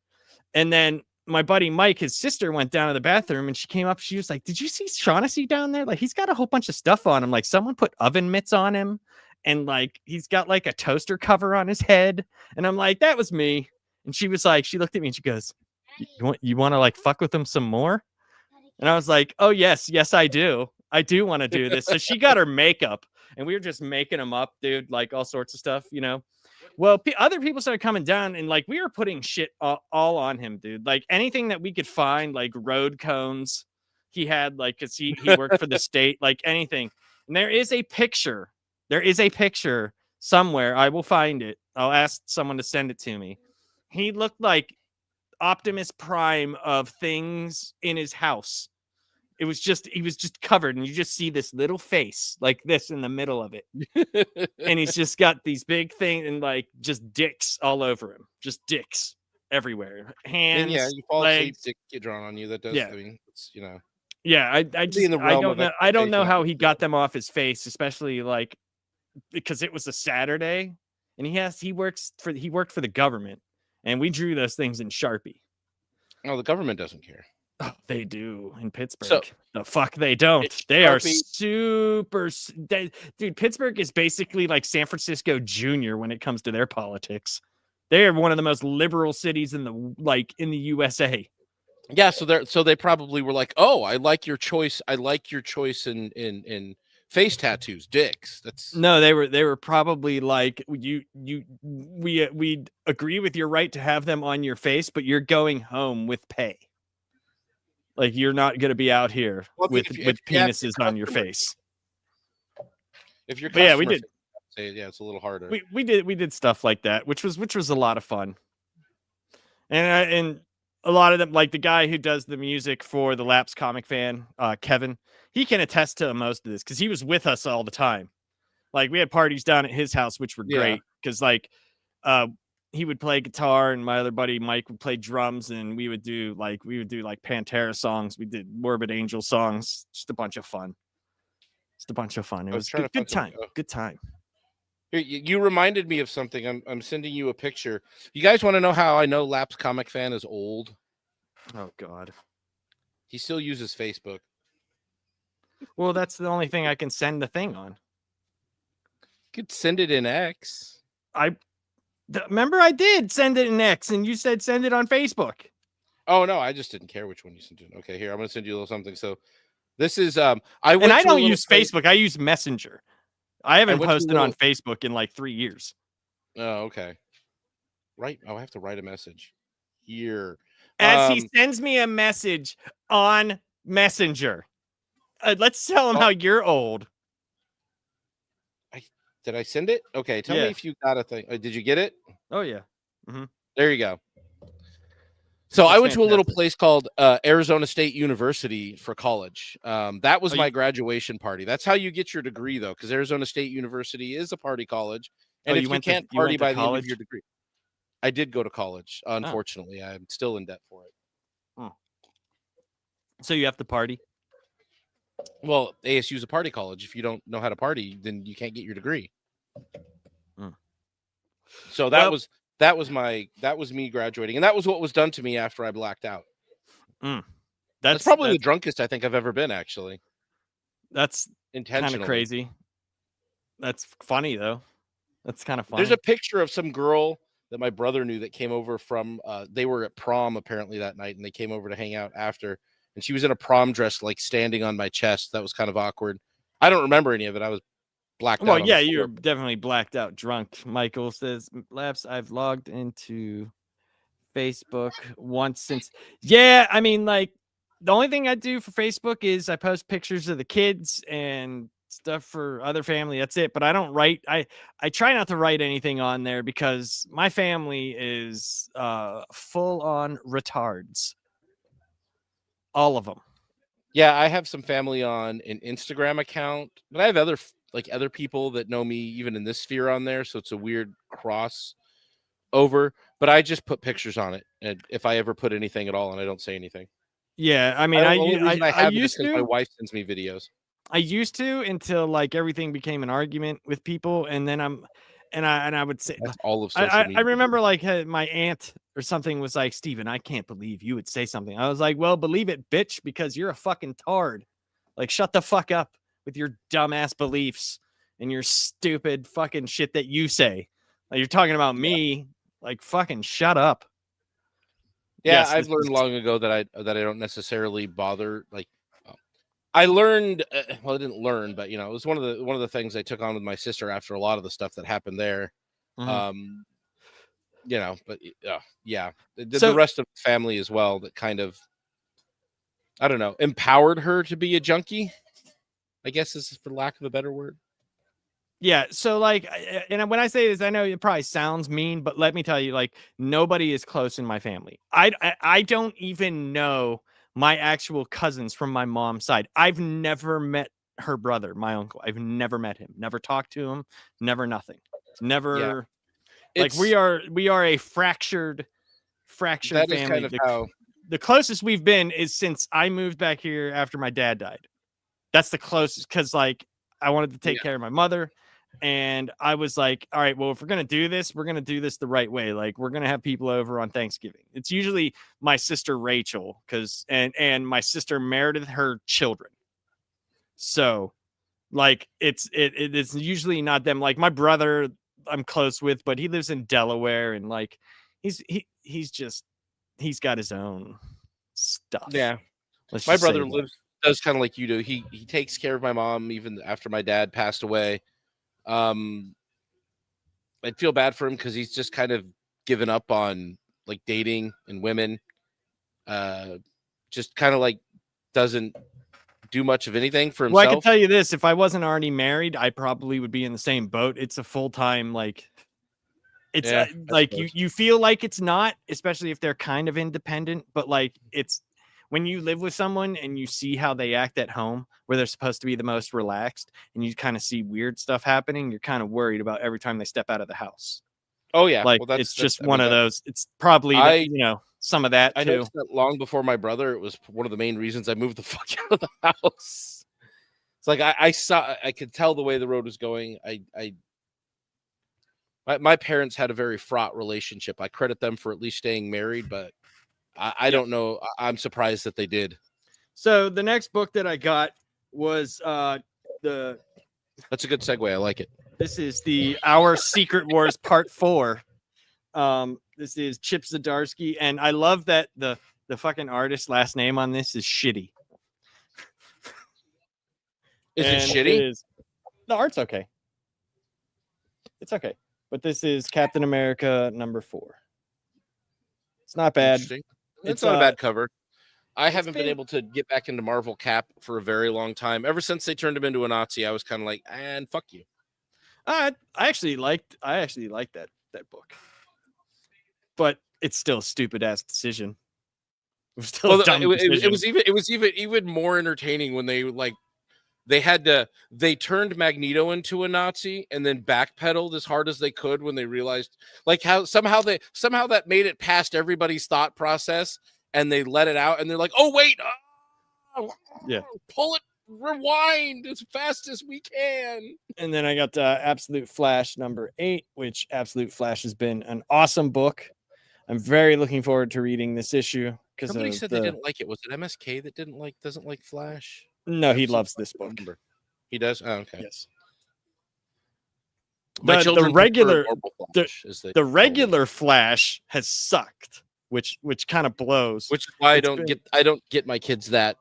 And then my buddy Mike, his sister, went down to the bathroom, and she came up. She was like, did you see Shaughnessy down there? Like, he's got a whole bunch of stuff on him. Like, someone put oven mitts on him, and like he's got like a toaster cover on his head. And I'm like, that was me. And she was like, she looked at me and she goes, you want to like fuck with him some more? And I was like, oh yes, I do. I do want to do this. So she got her makeup, and we were just making him up, dude, like all sorts of stuff, Well, other people started coming down, and like we were putting shit all on him, dude. Like anything that we could find, like road cones he had, like, because he worked for the state, like anything. And there is a picture somewhere. I will find it. I'll ask someone to send it to me. He looked like Optimus Prime of things in his house. He was just covered, and you just see this little face like this in the middle of it. And he's just got these big things and like just dicks all over him, just dicks everywhere. Hands, and you fall legs. asleep, dick get drawn on you. That does, Yeah. I mean, it's, Yeah, I don't know how he got them off his face, especially like because it was a Saturday, and he worked for the government, and we drew those things in Sharpie. Oh, the government doesn't care. Oh, they do in Pittsburgh. So, the fuck they don't. They are super. Dude, Pittsburgh is basically like San Francisco Junior when it comes to their politics. They are one of the most liberal cities in the USA. Yeah, so they probably were like, oh, I like your choice. I like your choice in face tattoos, dicks. No, they were probably like, we agree with your right to have them on your face, but you're going home with pay. Like, you're not going to be out here with penises on your face. If you're, we did. It's a little harder. We did stuff like that, which was a lot of fun. And a lot of them, like the guy who does the music for the Laps Comic Fan, Kevin, he can attest to most of this because he was with us all the time. Like, we had parties down at his house, which were great because like he would play guitar, and my other buddy Mike would play drums, and we would do like Pantera songs. We did Morbid Angel songs, just a bunch of fun. Just a bunch of fun. It I was was trying to good find something. time. Good time. Here, you reminded me of something. I'm sending you a picture. You guys want to know how I know Laps Comic Fan is old? Oh God. He still uses Facebook. Well, that's the only thing I can send the thing on. You could send it in X. Remember I did send it in X, and you said send it on Facebook. Oh no, I just didn't care which one you sent it. Okay, here I'm gonna send you a little something. So this is I don't use Facebook. I use Messenger. I haven't posted on Facebook in like 3 years. Oh, okay. Right. Oh, I have to write a message here. As he sends me a message on Messenger. Let's tell him how you're old. Did I send it? Okay, tell me if you got a thing. Did you get it? Oh yeah. There you go. So I went to a little place called Arizona State University for college. That was my graduation party. That's how you get your degree, though, because Arizona State University is a party college. And if you can't party by the end of your degree, I did go to college. Unfortunately, I'm still in debt for it. So you have to party? Well, ASU is a party college. If you don't know how to party, then you can't get your degree. So that was me graduating, and that was what was done to me after I blacked out. That's probably the drunkest I think I've ever been. Actually, that's intentionally kind of crazy. That's funny though. That's kind of funny. There's a picture of some girl that my brother knew that came over from. They were at prom apparently that night, and they came over to hang out after. And she was in a prom dress, like standing on my chest. That was kind of awkward. I don't remember any of it. I was blacked out. Well, yeah, you're definitely blacked out drunk. Michael says, Laps, I've logged into Facebook once since. Yeah, I mean, like, the only thing I do for Facebook is I post pictures of the kids and stuff for other family. That's it. But I don't write. I try not to write anything on there because my family is full on retards. All of them. Yeah, I have some family on an Instagram account, but I have other people that know me even in this sphere on there, so it's a weird cross over. But I just put pictures on it, and if I ever put anything at all, and I don't say anything. Yeah, I mean, I used to. My wife sends me videos. I used to until like everything became an argument with people, and then I would say that's all of social media. I remember like my aunt or something was like, Steven, I can't believe you would say something. I was like, well, believe it, bitch, because you're a fucking tard. Like, shut the fuck up with your dumbass beliefs and your stupid fucking shit that you say. Like, you're talking about me. Like, fucking shut up. Yeah, I've learned long ago that I don't necessarily bother. Like, I learned. Well, I didn't learn, but it was one of the things I took on with my sister after a lot of the stuff that happened there. But yeah, the rest of the family as well that kind of, I don't know, empowered her to be a junkie, I guess is for lack of a better word. Yeah. So like, and when I say this, I know it probably sounds mean, but let me tell you, like, nobody is close in my family. I don't even know my actual cousins from my mom's side. I've never met her brother, my uncle. I've never met him, never talked to him, never nothing. Never. Yeah. Like we are a fractured family. Kind of how the closest we've been is since I moved back here after my dad died. That's the closest, because like I wanted to take care of my mother. And I was like, all right, well, if we're going to do this, we're going to do this the right way. Like, we're going to have people over on Thanksgiving. It's usually my sister Rachel, and my sister Meredith, her children. So like, it's usually not them. Like my brother I'm close with, but he lives in Delaware, and like, he's got his own stuff. Yeah. My brother does kind of like you do. He takes care of my mom even after my dad passed away. I'd feel bad for him because he's just kind of given up on like dating and women. Just kind of like doesn't do much of anything for himself. Well, I can tell you this: if I wasn't already married, I probably would be in the same boat. It's a full-time it's like you feel like it's not, especially if they're kind of independent, but like it's when you live with someone and you see how they act at home, where they're supposed to be the most relaxed, and you kind of see weird stuff happening, you're kind of worried about every time they step out of the house. Oh yeah. Like, well, it's just one of those. It's probably, some of that too. I noticed that long before my brother. It was one of the main reasons I moved the fuck out of the house. It's like I could tell the way the road was going. My parents had a very fraught relationship. I credit them for at least staying married, but I don't know. I'm surprised that they did. So the next book that I got was That's a good segue. I like it. This is the Our Secret Wars Part 4. This is Chip Zdarsky, and I love that the fucking artist's last name on this is Shitty. Is it shitty? The art's okay. It's okay. But this is Captain America number 4. It's not bad. It's not a bad cover. I haven't been able to get back into Marvel Cap for a very long time. Ever since they turned him into a Nazi, I was kind of like, and fuck you. I actually liked that book. But it's still a stupid ass decision. It was still a dumb decision. It was even more entertaining when they turned Magneto into a Nazi and then backpedaled as hard as they could when they realized like how somehow that made it past everybody's thought process and they let it out and they're like, oh wait, pull it, rewind as fast as we can. And then I got Absolute Flash number 8, which Absolute Flash has been an awesome book. I'm very looking forward to reading this issue because somebody said they didn't like it. Was it MSK that doesn't like Flash? No, he loves this book. He does. Oh, okay. Yes. The regular Flash has sucked, which kind of blows. Which is why I don't get my kids that.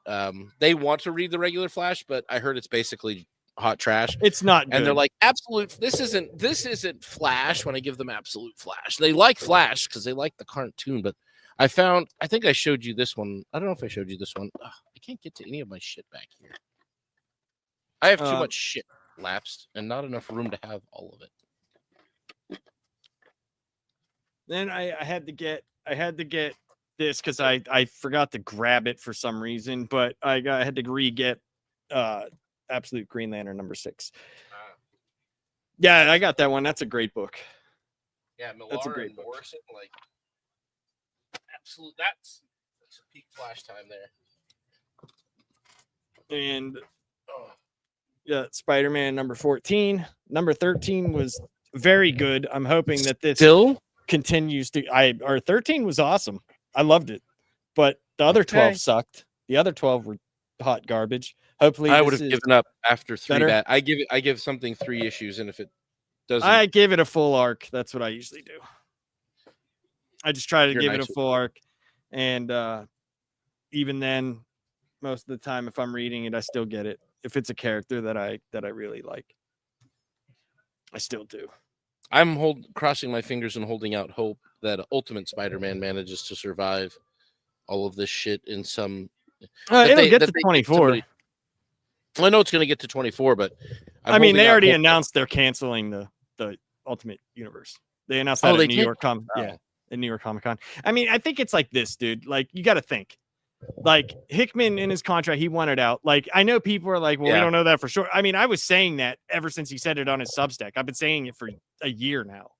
They want to read the regular Flash, but I heard it's basically hot trash. It's not good. And they're like, absolute. This isn't Flash. When I give them Absolute Flash, they like Flash because they like the cartoon. But I think I showed you this one. I don't know if I showed you this one. Ugh, I can't get to any of my shit back here. I have too much shit lapsed and not enough room to have all of it. Then I had to get this because I forgot to grab it for some reason, but I had to re-get Absolute Green Lantern number 6. Yeah, I got that one. That's a great book. Yeah, Millar that's a great and book. Morrison, like absolute. That's a peak Flash time there. And yeah, Spider-Man number 14. Number 13 was very good. I'm hoping that this still continues to. Our 13 was awesome. I loved it, but the other 12 sucked. The other 12 were hot garbage. Hopefully, I would have given up after 3. Better. I give something 3 issues, and if it doesn't, I give it a full arc. That's what I usually do. I just try to give it a full arc, and even then, most of the time, if I'm reading it, I still get it. If it's a character that I really like, I still do. I'm crossing my fingers and holding out hope that Ultimate Spider-Man manages to survive all of this shit in some. It'll get to 24. I know it's going to get to 24, but they already announced they're canceling the Ultimate Universe. They announced that in New York Comic Con. I mean, I think it's like this, dude. Like, you got to think. Like, Hickman in his contract, he wanted out. Like, I know people are like, well, we don't know that for sure. I mean, I was saying that ever since he said it on his Substack. I've been saying it for a year now.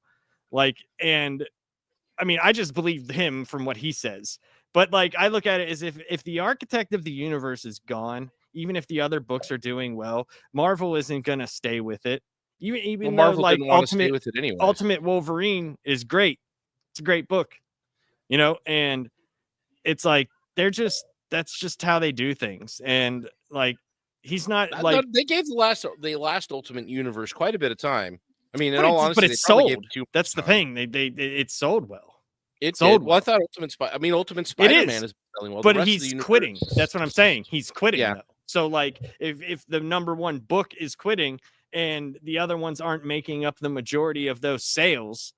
Like, and I mean, I just believe him from what he says. But like, I look at it as if the architect of the universe is gone, even if the other books are doing well, Marvel isn't gonna stay with it. Even though Marvel like didn't want to stay with it anyway. Ultimate Wolverine is great. It's a great book, and it's like that's just how they do things. And like, he's not like they gave the last Ultimate Universe quite a bit of time. I mean, in all honesty, but it's sold. That's the thing. It sold well. It sold well. I thought Ultimate Spider-Man is selling well, but he's quitting. That's what I'm saying. He's quitting. Yeah. Though. So like, if the number one book is quitting and the other ones aren't making up the majority of those sales,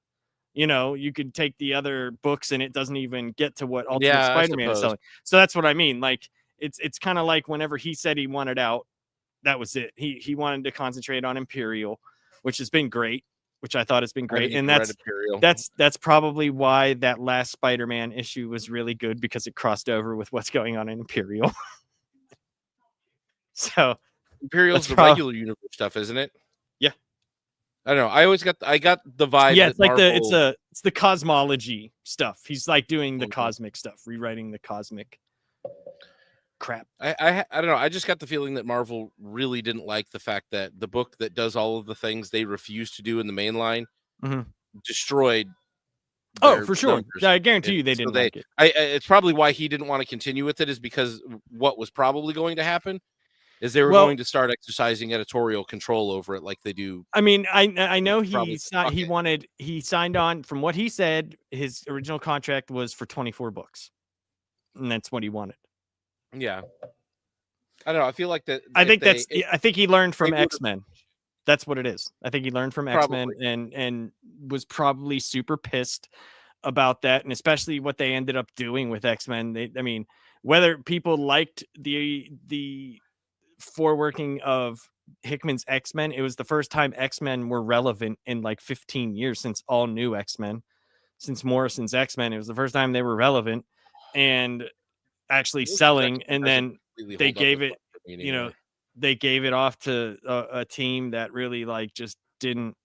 you could take the other books and it doesn't even get to what Ultimate Spider-Man is selling. So that's what I mean. Like, it's kind of like whenever he said he wanted out, that was it. He wanted to concentrate on Imperial, which has been great, which I thought has been great. And that's probably why that last Spider-Man issue was really good, because it crossed over with what's going on in Imperial. So Imperial's the regular universe stuff, isn't it? Yeah. I don't know. I got the vibe. Yeah, it's like it's the cosmology stuff. He's like doing the cosmic stuff, rewriting the cosmic. crap. I don't know. I just got the feeling that Marvel really didn't like the fact that the book that does all of the things they refuse to do in the main line destroyed. Oh, for sure. Numbers. I guarantee you they didn't like it. It's probably why he didn't want to continue with it, is because what was probably going to happen is they were going to start exercising editorial control over it like they do. I mean, I know he signed on, from what he said, his original contract was for 24 books. And that's what he wanted. Yeah. I don't know. I feel like that. I think he learned from X-Men. That's what it is. I think he learned from X-Men and was probably super pissed about that, and especially what they ended up doing with X-Men. I mean, whether people liked the foreworking of Hickman's X-Men, it was the first time X-Men were relevant in like 15 years since all new X-Men, since Morrison's X-Men. It was the first time they were relevant and actually selling, and then they gave it, they gave it off to a team that really like just didn't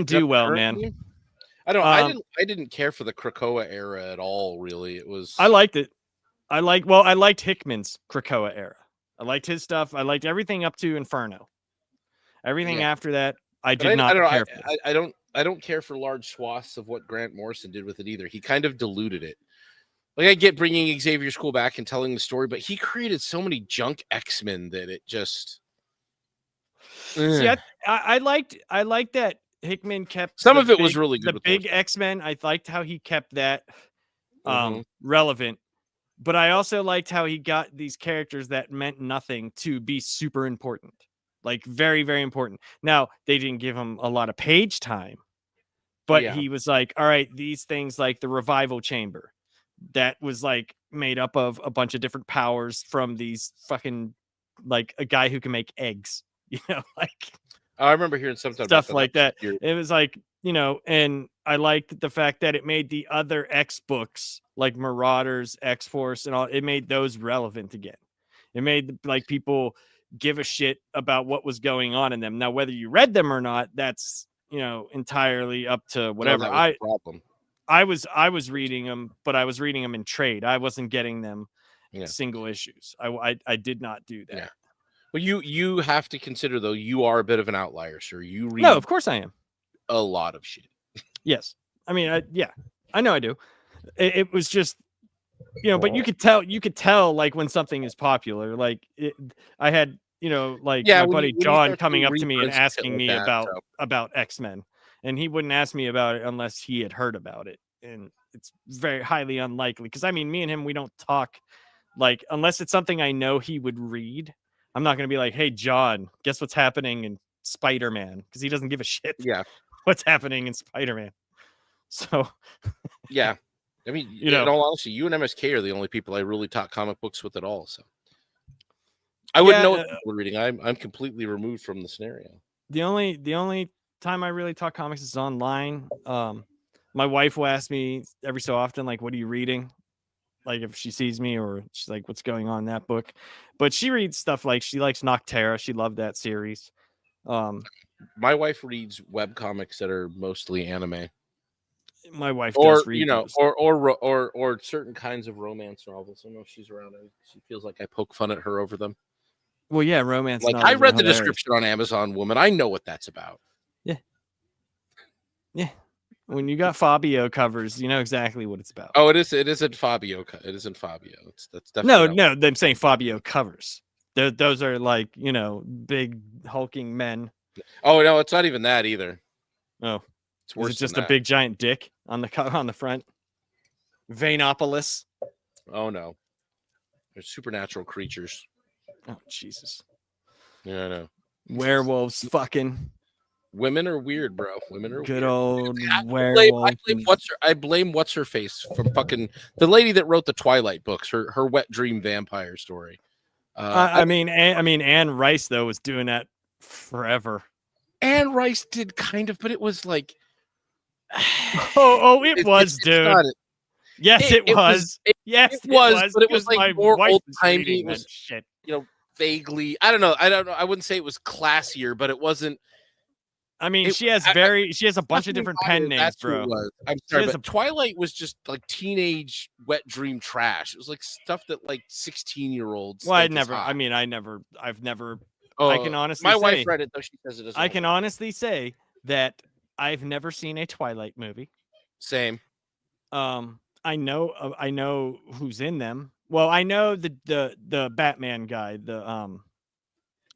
do well, man. Team? I didn't care for the Krakoa era at all, really. It was, I liked it. I liked Hickman's Krakoa era. I liked his stuff. I liked everything up to Inferno. Everything after that, I did not care for. I don't care for large swaths of what Grant Morrison did with it either. He kind of diluted it. Like, I get bringing Xavier School back and telling the story, but he created so many junk X-Men that it just. See, I liked that Hickman kept some of it was really good. The big X-Men, I liked how he kept that relevant, but I also liked how he got these characters that meant nothing to be super important, like very, very important. Now, they didn't give him a lot of page time, but he was like, all right, these things like the Revival Chamber, that was like made up of a bunch of different powers from these fucking, like a guy who can make eggs, like I remember hearing something stuff like that. It was like, and I liked the fact that it made the other X books like Marauders, X-Force, and all, it made those relevant again. It made like people give a shit about what was going on in them. Now, whether you read them or not, that's, entirely up to whatever. I was reading them, but I was reading them in trade. I wasn't getting them single issues. I did not do that. Yeah. Well, you have to consider, though, you are a bit of an outlier, sir. You read of course I am. A lot of shit. Yes. I mean, I know I do. It was just, but you could tell like when something is popular. Like I had, my buddy John coming up to me and asking me about X-Men. And he wouldn't ask me about it unless he had heard about it. And it's very highly unlikely. Because, I mean, me and him, we don't talk, like, unless it's something I know he would read. I'm not going to be like, hey, John, guess what's happening in Spider-Man? Because he doesn't give a shit what's happening in Spider-Man. So, yeah. I mean, in all honesty, you and MSK are the only people I really talk comic books with at all. So I wouldn't know what people are reading. I'm completely removed from the scenario. The only time I really talk comics is online. My wife will ask me every so often, like, what are you reading? Like, if she sees me, or she's like, what's going on in that book? But she reads stuff like, she likes Noctera. She loved that series. My wife reads web comics that are mostly anime. My wife does read those. or certain kinds of romance novels. I don't know if she's around. She feels like I poke fun at her over them. Well, yeah, romance. Like, I read the description on Amazon Woman. I know what that's about. Yeah. When you got Fabio covers, you know exactly what it's about. Oh, it is. It isn't Fabio. It isn't Fabio. That's definitely no. I'm saying Fabio covers. Those are like, big hulking men. Oh no, it's not even that either. Oh, it's worse. Is it just a big giant dick on the front? Veinopolis. Oh no, they're supernatural creatures. Oh Jesus. Yeah, I know. Werewolves, fucking. Women are weird, bro. Women are good weird. Old werewolves. I blame what's her face from fucking the lady that wrote the Twilight books. Her wet dream vampire story. I mean, Anne Rice though was doing that forever. Anne Rice did kind of, but it was like, it was, dude. Yes, it was. Yes, it was. But it was like more old timey. It was shit. Vaguely. I don't know. I wouldn't say it was classier, but it wasn't. I mean, It- she has a bunch of different pen names, That's who it bro. was. I'm She sorry, has but Twilight was just like teenage wet dream trash. It was like stuff that like 16-year-olds. Well, I've never. I can honestly My say, wife read it though. She says it doesn't. I hold can up. honestly say that I've never seen a Twilight movie. Same. I know who's in them. Well, I know the Batman guy.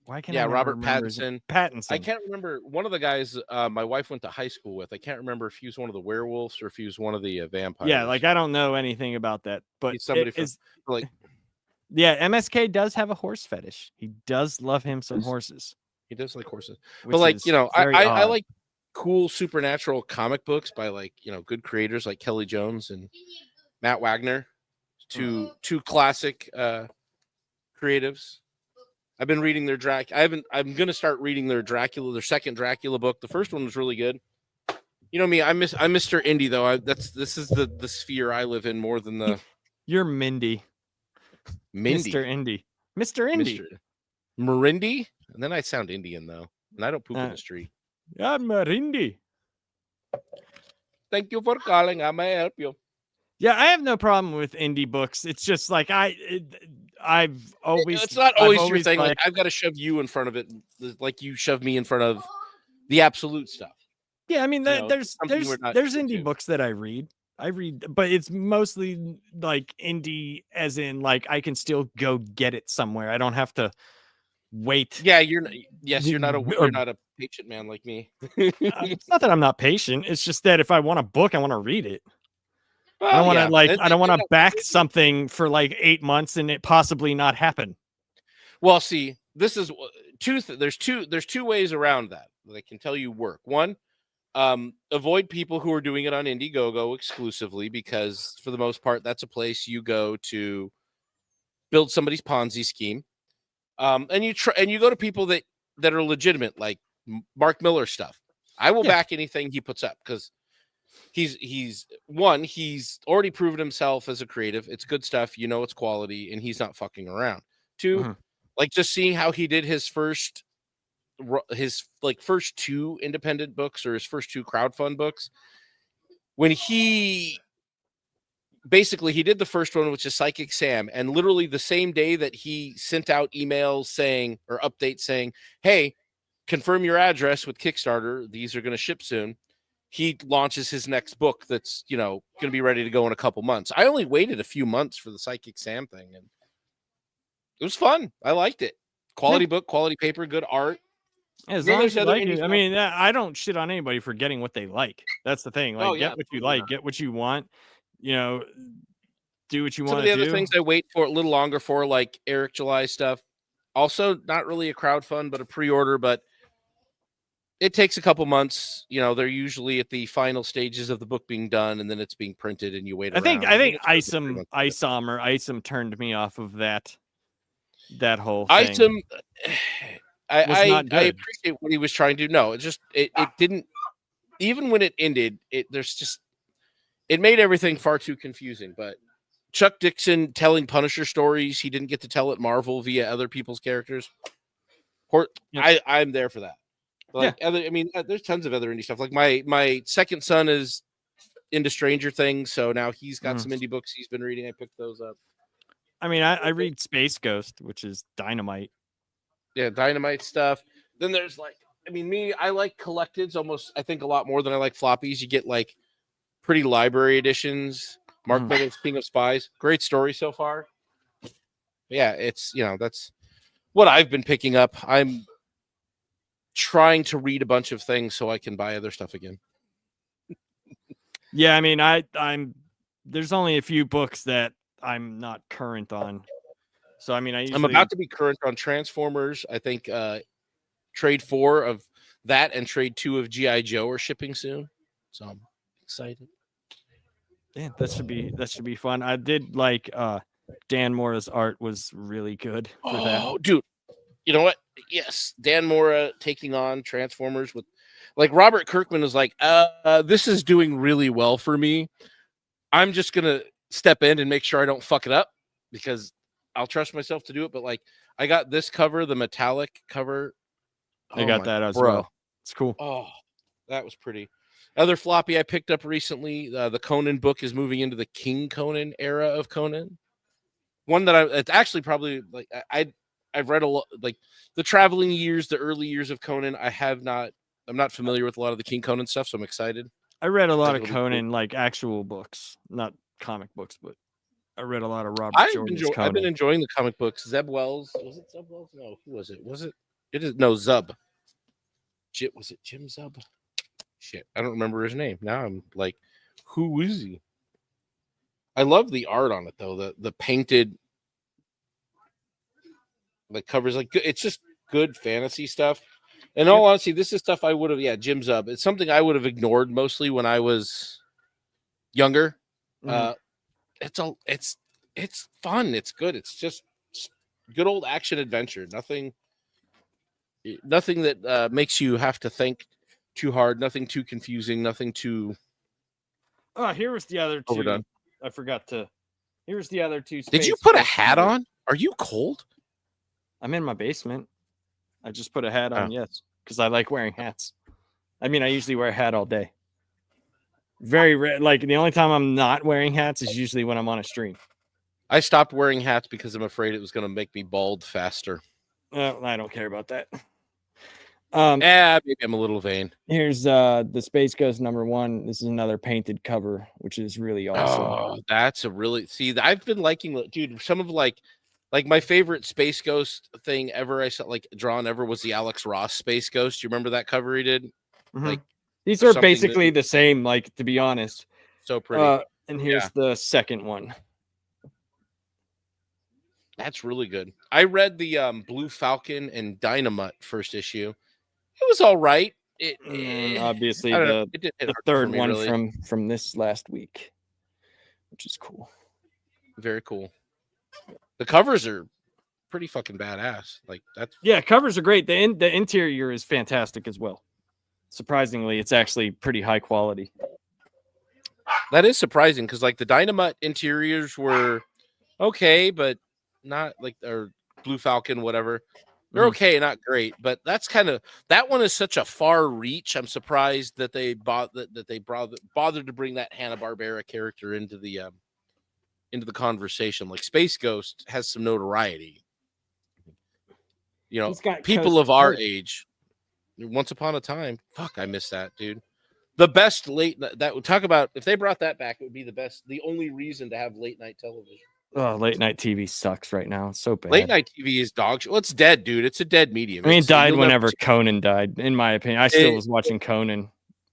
Why can't I never Robert remember his- Pattinson. Pattinson. I can't remember one of the guys my wife went to high school with. I can't remember if he was one of the werewolves or if he was one of the vampires. Yeah, like I don't know anything about that, but He's somebody it is like yeah. MSK does have a horse fetish. He does love him some horses. he does like horses. which But like is I very odd. like cool supernatural comic books by like good creators like Kelly Jones and Matt Wagner, two classic creatives. I've been reading their I'm gonna start reading their second Dracula book. The first one was really good. You know me, I'm Mr. Indie though. This is the sphere I live in more than the You're Mindy. Mindy. Mr. Indy. Marindi, and then I sound Indian though, and I don't poop in the street. I'm Marindi. Thank you for calling. I may help you. Yeah, I have no problem with indie books. It's just like I've always. It's not always your always thing. Like liked- I've got to shove you in front of it, like you shove me in front of the absolute stuff. Yeah, I mean, know, there's something we're not there's into. indie books that I read, but it's mostly like indie, as in like I can still go get it somewhere. I don't have to wait. Yeah, you're not Or- a patient man like me. It's not that I'm not patient. It's just that if I want a book, I want to read it. I Well, don't want to yeah. I don't want to back something for like 8 months and it possibly not happen. Well, see, this is there's two ways around that I can tell you work. One, avoid people who are doing it on Indiegogo exclusively, because for the most part, that's a place you go to build somebody's Ponzi scheme. And you go to people that are legitimate, like Mark Miller stuff. I will back anything he puts up because he's already proven himself as a creative. It's good stuff, it's quality, and he's not fucking around. Two, like just seeing how he did his first two independent books or his first two crowdfund books, when he did the first one, which is Psychic Sam, and literally the same day that he sent out emails saying, or updates saying, hey, confirm your address with Kickstarter, these are going to ship soon, he launches his next book that's going to be ready to go in a couple months. I only waited a few months for the Psychic Sam thing, and it was fun. I liked it. Quality book, quality paper, good art. As Then long as there's you other like it. indie I mean, I don't shit on anybody for getting what they like. That's the thing. Like, get what you like, get what you want. Do what you Some want of the to do. other things I wait for a little longer for, like Eric July stuff. Also, not really a crowdfund, but a pre-order. But it takes a couple months. They're usually at the final stages of the book being done, and then it's being printed, and you wait. I think Isom turned me off of that whole thing. Isom, I not good. appreciate what he was trying to do. No, it didn't. Even when it ended, it made everything far too confusing. But Chuck Dixon telling Punisher stories he didn't get to tell at Marvel via other people's characters. I'm there for that. Like there's tons of other indie stuff. Like my second son is into Stranger Things, so now he's got some indie books he's been reading. I picked those up. I mean, I read Space Ghost, which is dynamite. Yeah, dynamite stuff. Then there's I like collected almost, I think, a lot more than I like floppies. You get like pretty library editions. Mark Miller's King of Spies. Great story so far. But yeah, it's, that's what I've been picking up. I'm trying to read a bunch of things so I can buy other stuff again. Yeah, I mean, there's only a few books that I'm not current on. So, I mean, I'm about to be current on Transformers. I think Trade 4 of that and Trade 2 of G.I. Joe are shipping soon. So I'm excited. Yeah, that should be fun. I did like Dan Mora's art was really good for that. Dude, you know what? Yes, Dan Mora taking on Transformers with, like, Robert Kirkman was like, this is doing really well for me. I'm just gonna step in and make sure I don't fuck it up because I'll trust myself to do it. But like, I got this cover, the metallic cover. I got that as well. It's cool. Oh, that was pretty. Other floppy I picked up recently. The Conan book is moving into the King Conan era of Conan. One that it's actually probably like I've read a lot, like the traveling years, the early years of Conan. I'm not familiar with a lot of the King Conan stuff, so I'm excited. I read a lot Like, of it'll be Conan, like actual books, not comic books, but I read a lot of Robert I've Jordan's I've been Conan. enjoying the comic books. Zeb Wells, was it Zeb Wells? No, who was it? Was it? It is no Zub. Was it Jim Zub? Shit, I don't remember his name. Now I'm like, who is he? I love the art on it though. The painted like covers, like it's just good fantasy stuff. In all honesty, this is stuff I would have, Jim Zub. It's something I would have ignored mostly when I was younger. It's fun. It's good. It's just good old action adventure. Nothing that makes you have to think too hard. Nothing too confusing. Nothing too. Oh, here was the other two. Overdone. I forgot to. Here's the other two. Did you put a hat on? Are you cold? I'm in my basement. I just put a hat on, yes, because I like wearing hats. I mean, I usually wear a hat all day. Very rare. Like the only time I'm not wearing hats is usually when I'm on a stream. I stopped wearing hats because I'm afraid it was going to make me bald faster. I don't care about that. Maybe I'm a little vain. Here's the Space Ghost #1. This is another painted cover, which is really awesome. Oh, that's a really I've been liking, dude. Some of like my favorite Space Ghost thing ever I saw, like drawn ever, was the Alex Ross Space Ghost. You remember that cover he did? Mm-hmm. Like these are basically the same. Like, to be honest, so pretty. And here's the second one. That's really good. I read the Blue Falcon and Dynamite first issue. It was all right. Obviously, the third one really. from this last week, which is cool. Very cool. The covers are pretty fucking badass. Like that's covers are great. The interior is fantastic as well. Surprisingly, it's actually pretty high quality. That is surprising because like the Dynamite interiors were okay, but not like or Blue Falcon, whatever. They're okay, not great, but that's that one is such a far reach. I'm surprised that they bothered to bring that Hanna-Barbera character into the conversation. Like Space Ghost has some notoriety. You know, people of our age. Once Upon a Time. Fuck, I missed that, dude. The best that would talk about if they brought that back, it would be the best. The only reason to have late night television. Oh, late night TV sucks right now. It's so bad. Late night TV is dog shit. Well, it's dead, dude. It's a dead medium. I mean, it died whenever Conan died, in my opinion. I still was watching Conan.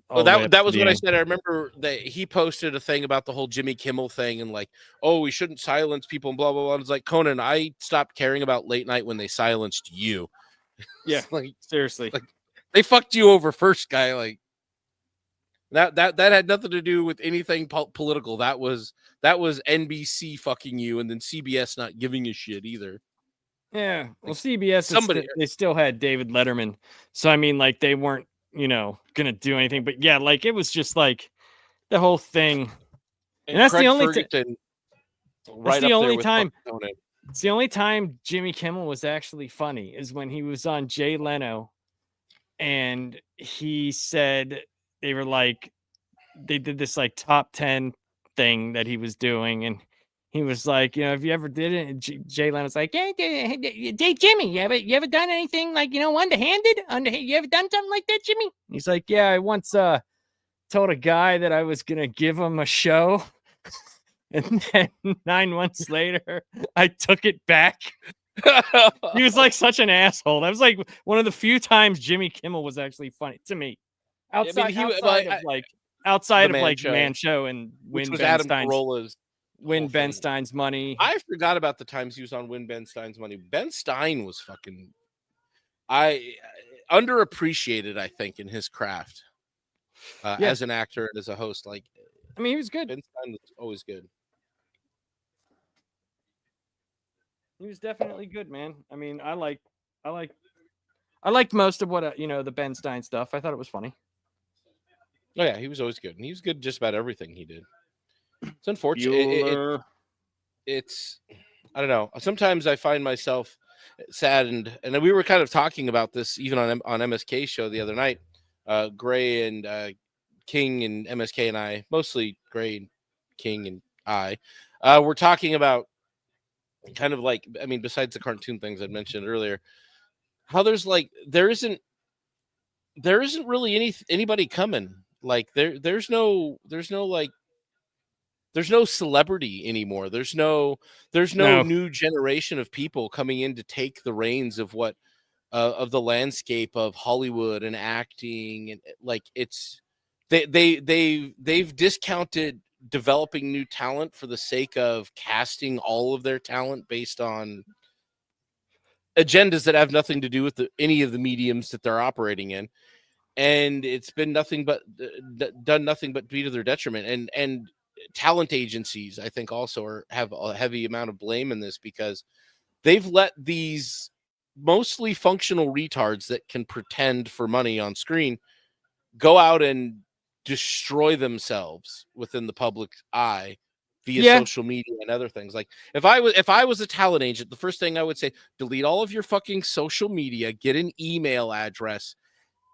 Well, that was what I said. I remember that he posted a thing about the whole Jimmy Kimmel thing and like, oh, we shouldn't silence people and blah, blah, blah. It's like, Conan, I stopped caring about late night when they silenced you. Yeah, like seriously. Like, they fucked you over first, guy. Like, that had nothing to do with anything political. That was NBC fucking you, and then CBS not giving a shit either. Yeah, well, CBS they still had David Letterman, so I mean, like they weren't gonna do anything. But yeah, like it was just like the whole thing, and that's the only time. It's the only time Jimmy Kimmel was actually funny is when he was on Jay Leno, and he said. They were like, they did this like top 10 thing that he was doing. And he was like, if you ever did it, and Jay Leno's like, hey, Jimmy, you ever done anything like, underhanded? You ever done something like that, Jimmy? And he's like, yeah, I once told a guy that I was going to give him a show. And then 9 months later, I took it back. He was like such an asshole. That was like one of the few times Jimmy Kimmel was actually funny to me. Outside of Man Show and Win Ben Stein's Money. I forgot about the times he was on Win Ben Stein's Money. Ben Stein was fucking underappreciated, I think, in his craft as an actor and as a host. Like, I mean, he was good. Ben Stein was always good. He was definitely good, man. I mean, I liked most of what the Ben Stein stuff. I thought it was funny. Oh yeah, he was always good, and he was good just about everything he did. It's unfortunate. It's I don't know. Sometimes I find myself saddened, and we were kind of talking about this even on MSK's show the other night. Gray and King and MSK and I, mostly Gray and King and I, we're talking about kind of like, I mean, besides the cartoon things I mentioned earlier, how there isn't really anybody coming. Like there's no celebrity anymore. There's no No. new generation of people coming in to take the reins of what of the landscape of Hollywood and acting, and like it's they've discounted developing new talent for the sake of casting all of their talent based on agendas that have nothing to do with any of the mediums that they're operating in, and it's been nothing but done nothing but be to their detriment. And talent agencies, I think, also have a heavy amount of blame in this, because they've let these mostly functional retards that can pretend for money on screen go out and destroy themselves within the public eye via social media and other things. Like if I was a talent agent, the first thing I would say, delete all of your fucking social media, get an email address,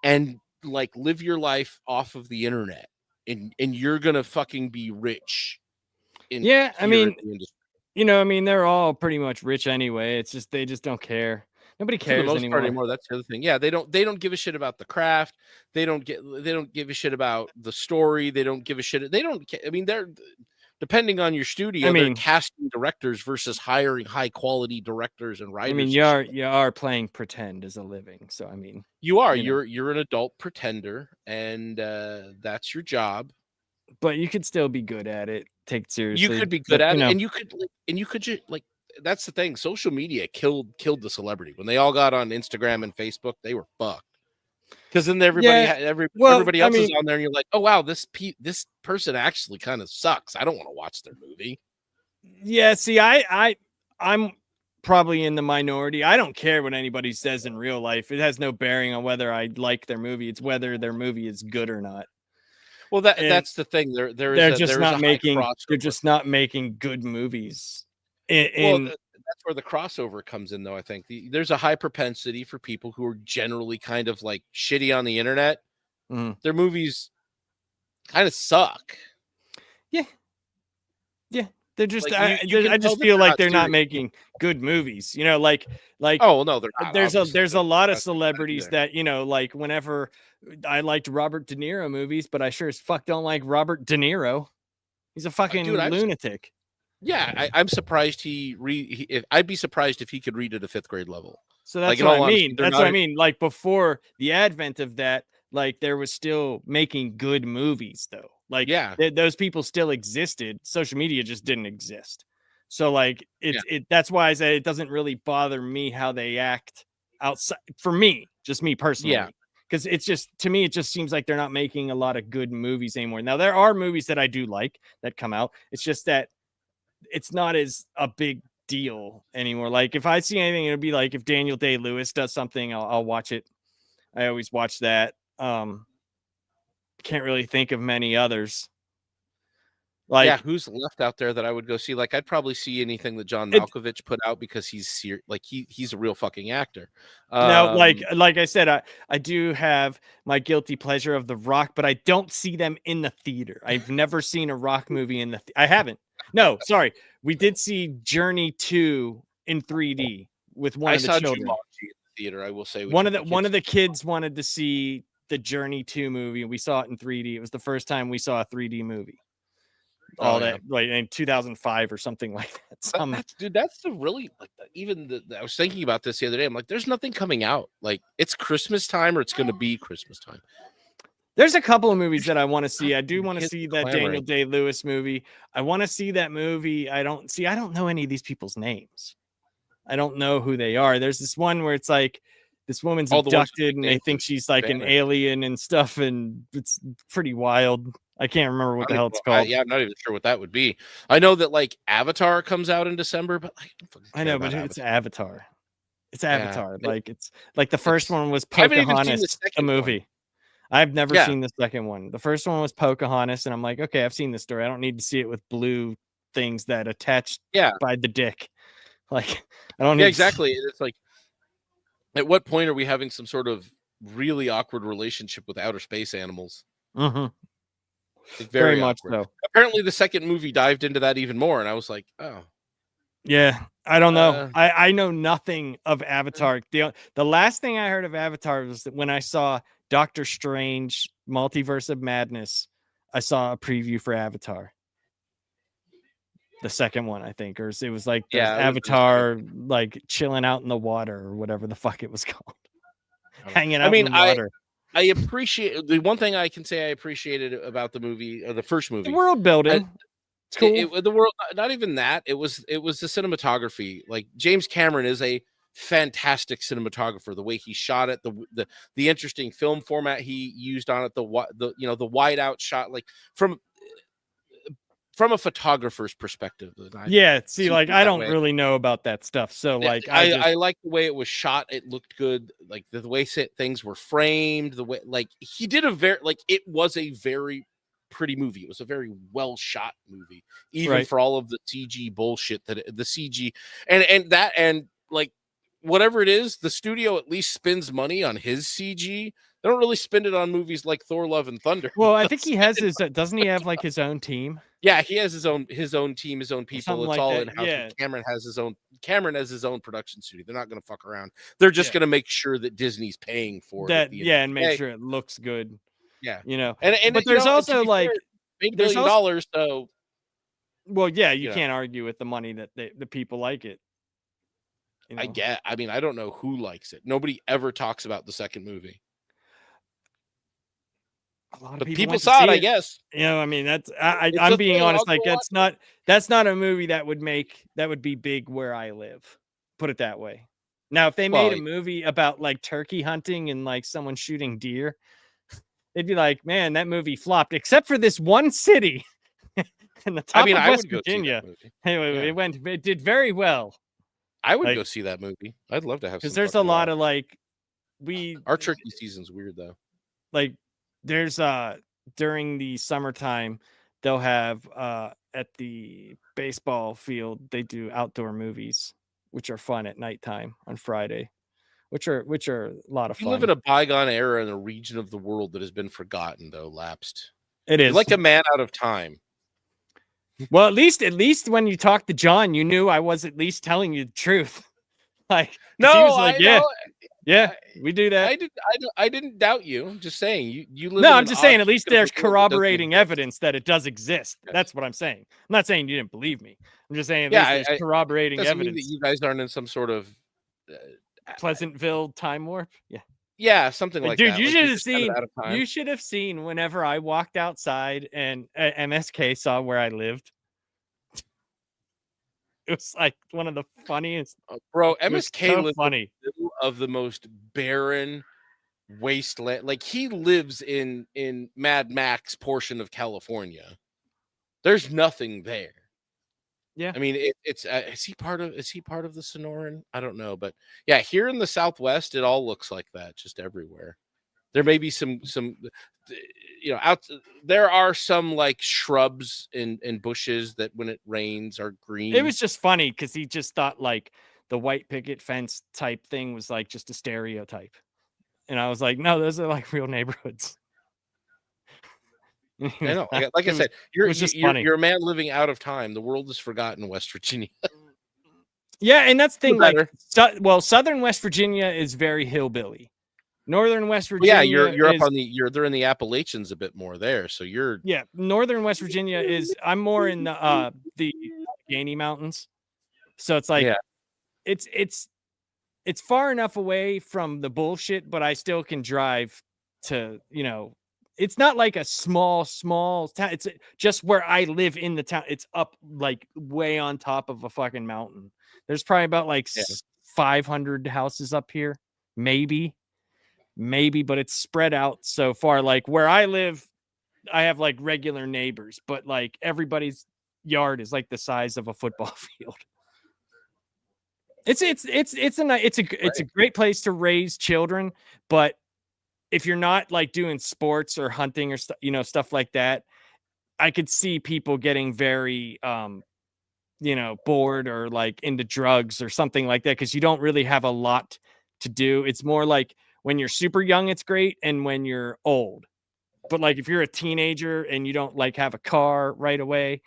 and like live your life off of the internet, and you're gonna fucking be rich. I mean, I mean, they're all pretty much rich anyway. It's just they just don't care. Nobody cares for the most anymore. part anymore. That's the other thing. Yeah, they don't give a shit about the craft. They don't give a shit about the story. They don't give a shit. I mean, they're depending on your studio. They're casting directors versus hiring high quality directors and writers. I mean, you are playing pretend as a living. So I mean, you're an adult pretender, and that's your job. But you could still be good at it. Take it seriously. You could be good at it, and you could just like. That's the thing. Social media killed the celebrity. When they all got on Instagram and Facebook, they were fucked. Because then everybody else is on there, and you're like, oh wow, this person actually kind of sucks. I don't want to watch their movie. Yeah, see, I'm probably in the minority. I don't care what anybody says in real life. It has no bearing on whether I like their movie. It's whether their movie is good or not. Well, that's the thing. They're just not making good movies. That's where the crossover comes in, though. I think there's a high propensity for people who are generally kind of like shitty on the internet. Their movies kind of suck. Yeah. They're just. Like, I just feel like they're not making good movies. Like. Oh no, they're not. There's a lot of celebrities that like whenever I liked Robert De Niro movies, but I sure as fuck don't like Robert De Niro. He's a fucking lunatic. Yeah, I'm surprised I'd be surprised if he could read at a 5th grade level. So that's what I mean. That's what I mean. Like before the advent of that, like there was still making good movies though. Like those people still existed. Social media just didn't exist. So like that's why I say it doesn't really bother me how they act outside for me, just me personally. Yeah. Because it's just, to me, it just seems like they're not making a lot of good movies anymore. Now there are movies that I do like that come out. It's just that it's not as a big deal anymore. Like if I see anything, it'll be like if Daniel Day-Lewis does something, I'll watch it. I always watch that. Can't really think of many others. Like who's left out there that I would go see? Like I'd probably see anything that John Malkovich put out because he's a real fucking actor. Now, like I said, I do have my guilty pleasure of The Rock, but I don't see them in the theater. I've never seen a Rock movie in I haven't. No, sorry. We did see Journey 2 in 3D with one of the children. Jumanji in the theater, I will say. One of the kids wanted to see the Journey 2 movie, and we saw it in 3D. It was the first time we saw a 3D movie. Like in 2005 or something like that. That's the really I was thinking about this the other day. I'm like, there's nothing coming out. Like it's Christmas time, or it's going to be Christmas time. There's a couple of movies that I want to see. I do want to see that Daniel Day-Lewis movie. I want to see that movie. I don't know any of these people's names. I don't know who they are. There's this one where it's like this woman's abducted and they think she's like an alien and stuff, and it's pretty wild. I can't remember what the hell it's called. I'm not even sure what that would be. I know that like Avatar comes out in December, but I know, but it's Avatar. It's Avatar. Yeah, like it's like the first one was Pocahontas, the movie. I've never seen the second one. The first one was Pocahontas, and I'm like, okay, I've seen this story. I don't need to see it with blue things that attach by the dick. Like I don't need exactly. It's like, at what point are we having some sort of really awkward relationship with outer space animals. Mm-hmm. Like, Very very much awkward. so. Apparently, the second movie dived into that even more, and I was like, oh. Yeah, I don't know. Uh, I know nothing of Avatar. The last thing I heard of Avatar was that when I saw Doctor Strange Multiverse of Madness, I saw a preview for Avatar. The second one, I think, or it was like the Yeah, it was the Avatar, like chilling out in the water or whatever the fuck it was called. Hanging out I mean, in the water. I appreciate the one thing I can say I appreciated about the movie, or the first The movie. world building. It's cool. The world, not even that. It was the cinematography. Like, James Cameron is a fantastic cinematographer. The way he shot it, the interesting film format he used on it, the the wide out shot, like from a photographer's perspective. Yeah, see, like I don't way. really know about that stuff, so like I like the way it was shot. It looked good. Like the way things were framed, the way, like, he did it was a very pretty movie. It was a very well shot movie, even for all of the CG bullshit the CG and like, whatever it is, the studio at least spends money on his CG. They don't really spend it on movies like Thor: Love and Thunder. Well, I think he has his. Doesn't he have like his own team? Yeah, he has his own team, his own people. Something It's like all that, in house. yeah. Cameron has his own production studio. They're not going to fuck around. They're just going to make sure that Disney's paying for that. it. Yeah, and make sure it looks good. Yeah, and but there's also like $8 billion. So, well, yeah, you can't argue with the money that the people like it. I mean, I don't know who likes it. Nobody ever talks about the second movie. A lot of people saw it, I guess. I mean, that's I'm being honest. Like, that's not a movie that would be big where I live. Put it that way. Now, if they made a movie about like turkey hunting and like someone shooting deer, they'd be like, man, that movie flopped, except for this one city in the top of West Virginia. Anyway, it did very well. I would go see that movie. I'd love to have, because there's a lot of like our turkey season's weird though. Like, there's during the summertime, they'll have at the baseball field, they do outdoor movies, which are fun at nighttime on Friday, which are a lot of fun. You live in a bygone era in a region of the world that has been forgotten, though, lapsed. It is. You're like a man out of time. Well, at least when you talked to John, you knew I was at least telling you the truth. Like, no, he was like, yeah, we do that. I didn't doubt you. I'm just saying you live. No, I'm just saying at least there's corroborating evidence that it does exist. Yes. That's what I'm saying. I'm not saying you didn't believe me. I'm just saying there's corroborating evidence. That you guys aren't in some sort of Pleasantville time warp. Yeah, something like that. Dude, you should have seen. You should have seen whenever I walked outside and MSK saw where I lived. It was like one of the funniest. Bro, MSK lives in the middle of the most barren wasteland. Like, he lives in Mad Max portion of California. There's nothing there. Yeah, I mean, it's is he part of the Sonoran? I don't know, but yeah, here in the Southwest, it all looks like that, just everywhere. There may be some out there are some like shrubs and bushes that when it rains are green. It was just funny because he just thought like the white picket fence type thing was like just a stereotype, and I was like, no, those are like real neighborhoods. I know. Like I said, you're a man living out of time. The world is forgotten West Virginia. Yeah, and that's the thing. Like, southern West Virginia is very hillbilly. Northern West Virginia. Yeah, you're up on they're in the Appalachians a bit more there. So northern West Virginia is. I'm more in the Allegheny Mountains. So it's like it's far enough away from the bullshit, but I still can drive to, it's not like a small town. It's just where I live in the town. It's up like way on top of a fucking mountain. There's probably about like 500 houses up here, maybe, but it's spread out so far. Like, where I live, I have like regular neighbors, but like everybody's yard is like the size of a football field. It's a great place to raise children, but if you're not like doing sports or hunting or stuff like that, I could see people getting very bored or like into drugs or something like that, because you don't really have a lot to do. It's more like When you're super young, it's great, and when you're old. But like if you're a teenager and you don't like have a car right away,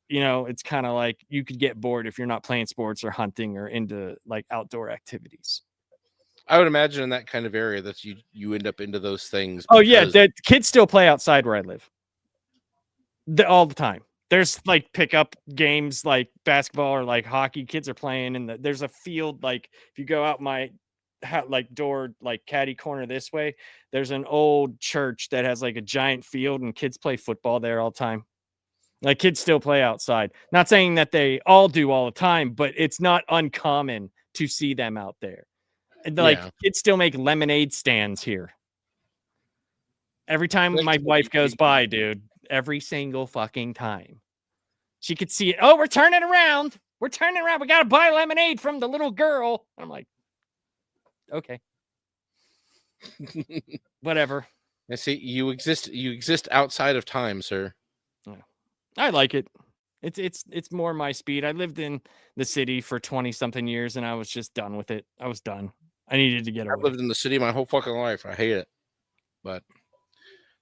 it's kind of like you could get bored if you're not playing sports or hunting or into like outdoor activities. I would imagine in that kind of area that you end up into those things. Oh yeah, the kids still play outside where I live. All the time. There's like pickup games like basketball or like hockey. Kids are playing, and there's a field. Like if you go out my like door, like caddy corner this way, there's an old church that has like a giant field, and kids play football there all the time. Like kids still play outside. Not saying that they all do all the time, but it's not uncommon to see them out there. And like kids still make lemonade stands here. Every time my wife goes by, dude, every single fucking time. She could see it. Oh, we're turning around. We're turning around. We got to buy lemonade from the little girl. I'm like, okay. Whatever. I see you exist outside of time, sir. I like it. It's more my speed. I lived in the city for 20 something years and I was just done with it. I was done. I needed to get away. I've lived in the city my whole fucking life. I hate it. But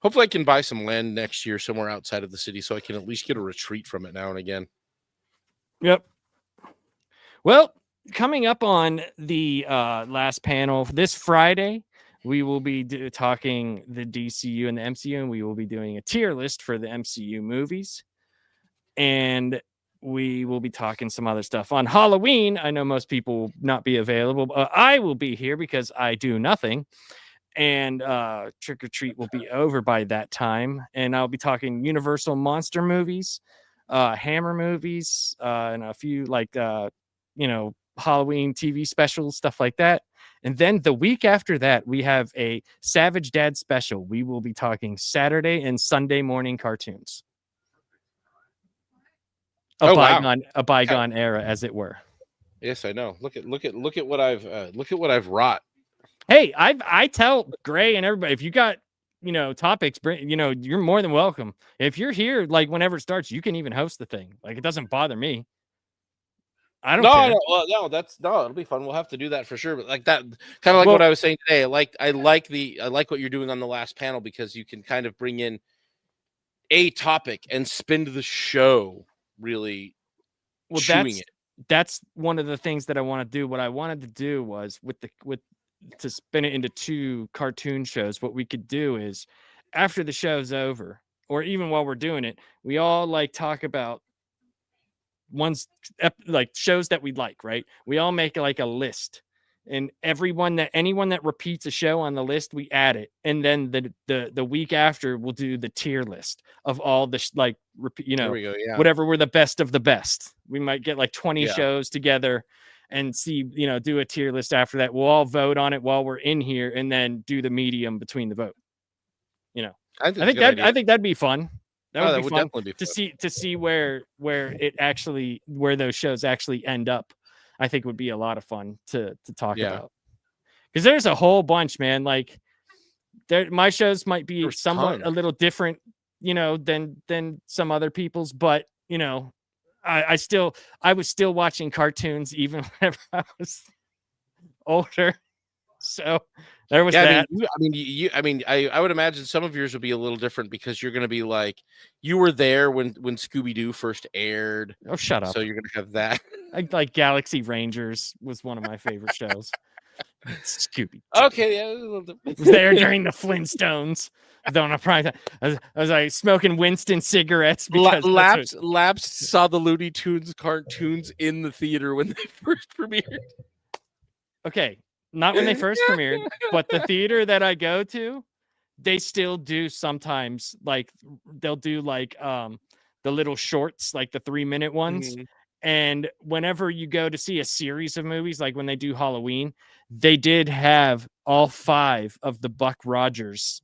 hopefully I can buy some land next year somewhere outside of the city so I can at least get a retreat from it now and again. Yep. Well, coming up on the last panel this Friday, we will be talking the DCU and the MCU, and we will be doing a tier list for the MCU movies. And we will be talking some other stuff on Halloween. I know most people will not be available, but I will be here because I do nothing. And Trick or Treat will be over by that time. And I'll be talking Universal monster movies, Hammer movies, and a few like, Halloween TV specials, stuff like that. And then the week after that, we have a Savage Dad special. We will be talking Saturday and Sunday morning cartoons. A bygone era, as it were. Yes, I know. Look at what I've wrought. Hey, I tell Gray and everybody, if you got topics, you're more than welcome. If you're here, like whenever it starts, you can even host the thing. Like it doesn't bother me. I don't care. It'll be fun. We'll have to do that for sure. But like that, kind of like what I was saying today. I like what you're doing on the last panel because you can kind of bring in a topic and spin the show really chewing it. That's one of the things that I want to do. What I wanted to do was to spin it into 2 cartoon shows. What we could do is after the show's over, or even while we're doing it, we all like talk about like shows that we like, right? We all make like a list, and anyone that repeats a show on the list, we add it, and then the week after we'll do the tier list of all the there we go, whatever we're the best of the best. We might get like 20 shows together and see, do a tier list after that. We'll all vote on it while we're in here, and then do the medium between the vote. I think that'd be fun. That would definitely be fun to see where those shows actually end up. I think would be a lot of fun to talk about, because there's a whole bunch, man. Like my shows might be somewhat a little different, than some other people's, but I was still watching cartoons even whenever I was older. So there was that. I would imagine some of yours would be a little different because you're going to be like, you were there when Scooby-Doo first aired. Oh, shut up. So you're going to have that. I like Galaxy Rangers was one of my favorite shows. Scooby. Okay, yeah. It was there during the Flintstones. I was like smoking Winston cigarettes. Because Laps saw the Looney Tunes cartoons in the theater when they first premiered. Okay. Not when they first premiered, but the theater that I go to, they still do sometimes, like they'll do like the little shorts, like the 3-minute ones. Mm-hmm. And whenever you go to see a series of movies, like when they do Halloween, they did have all 5 of the Buck Rogers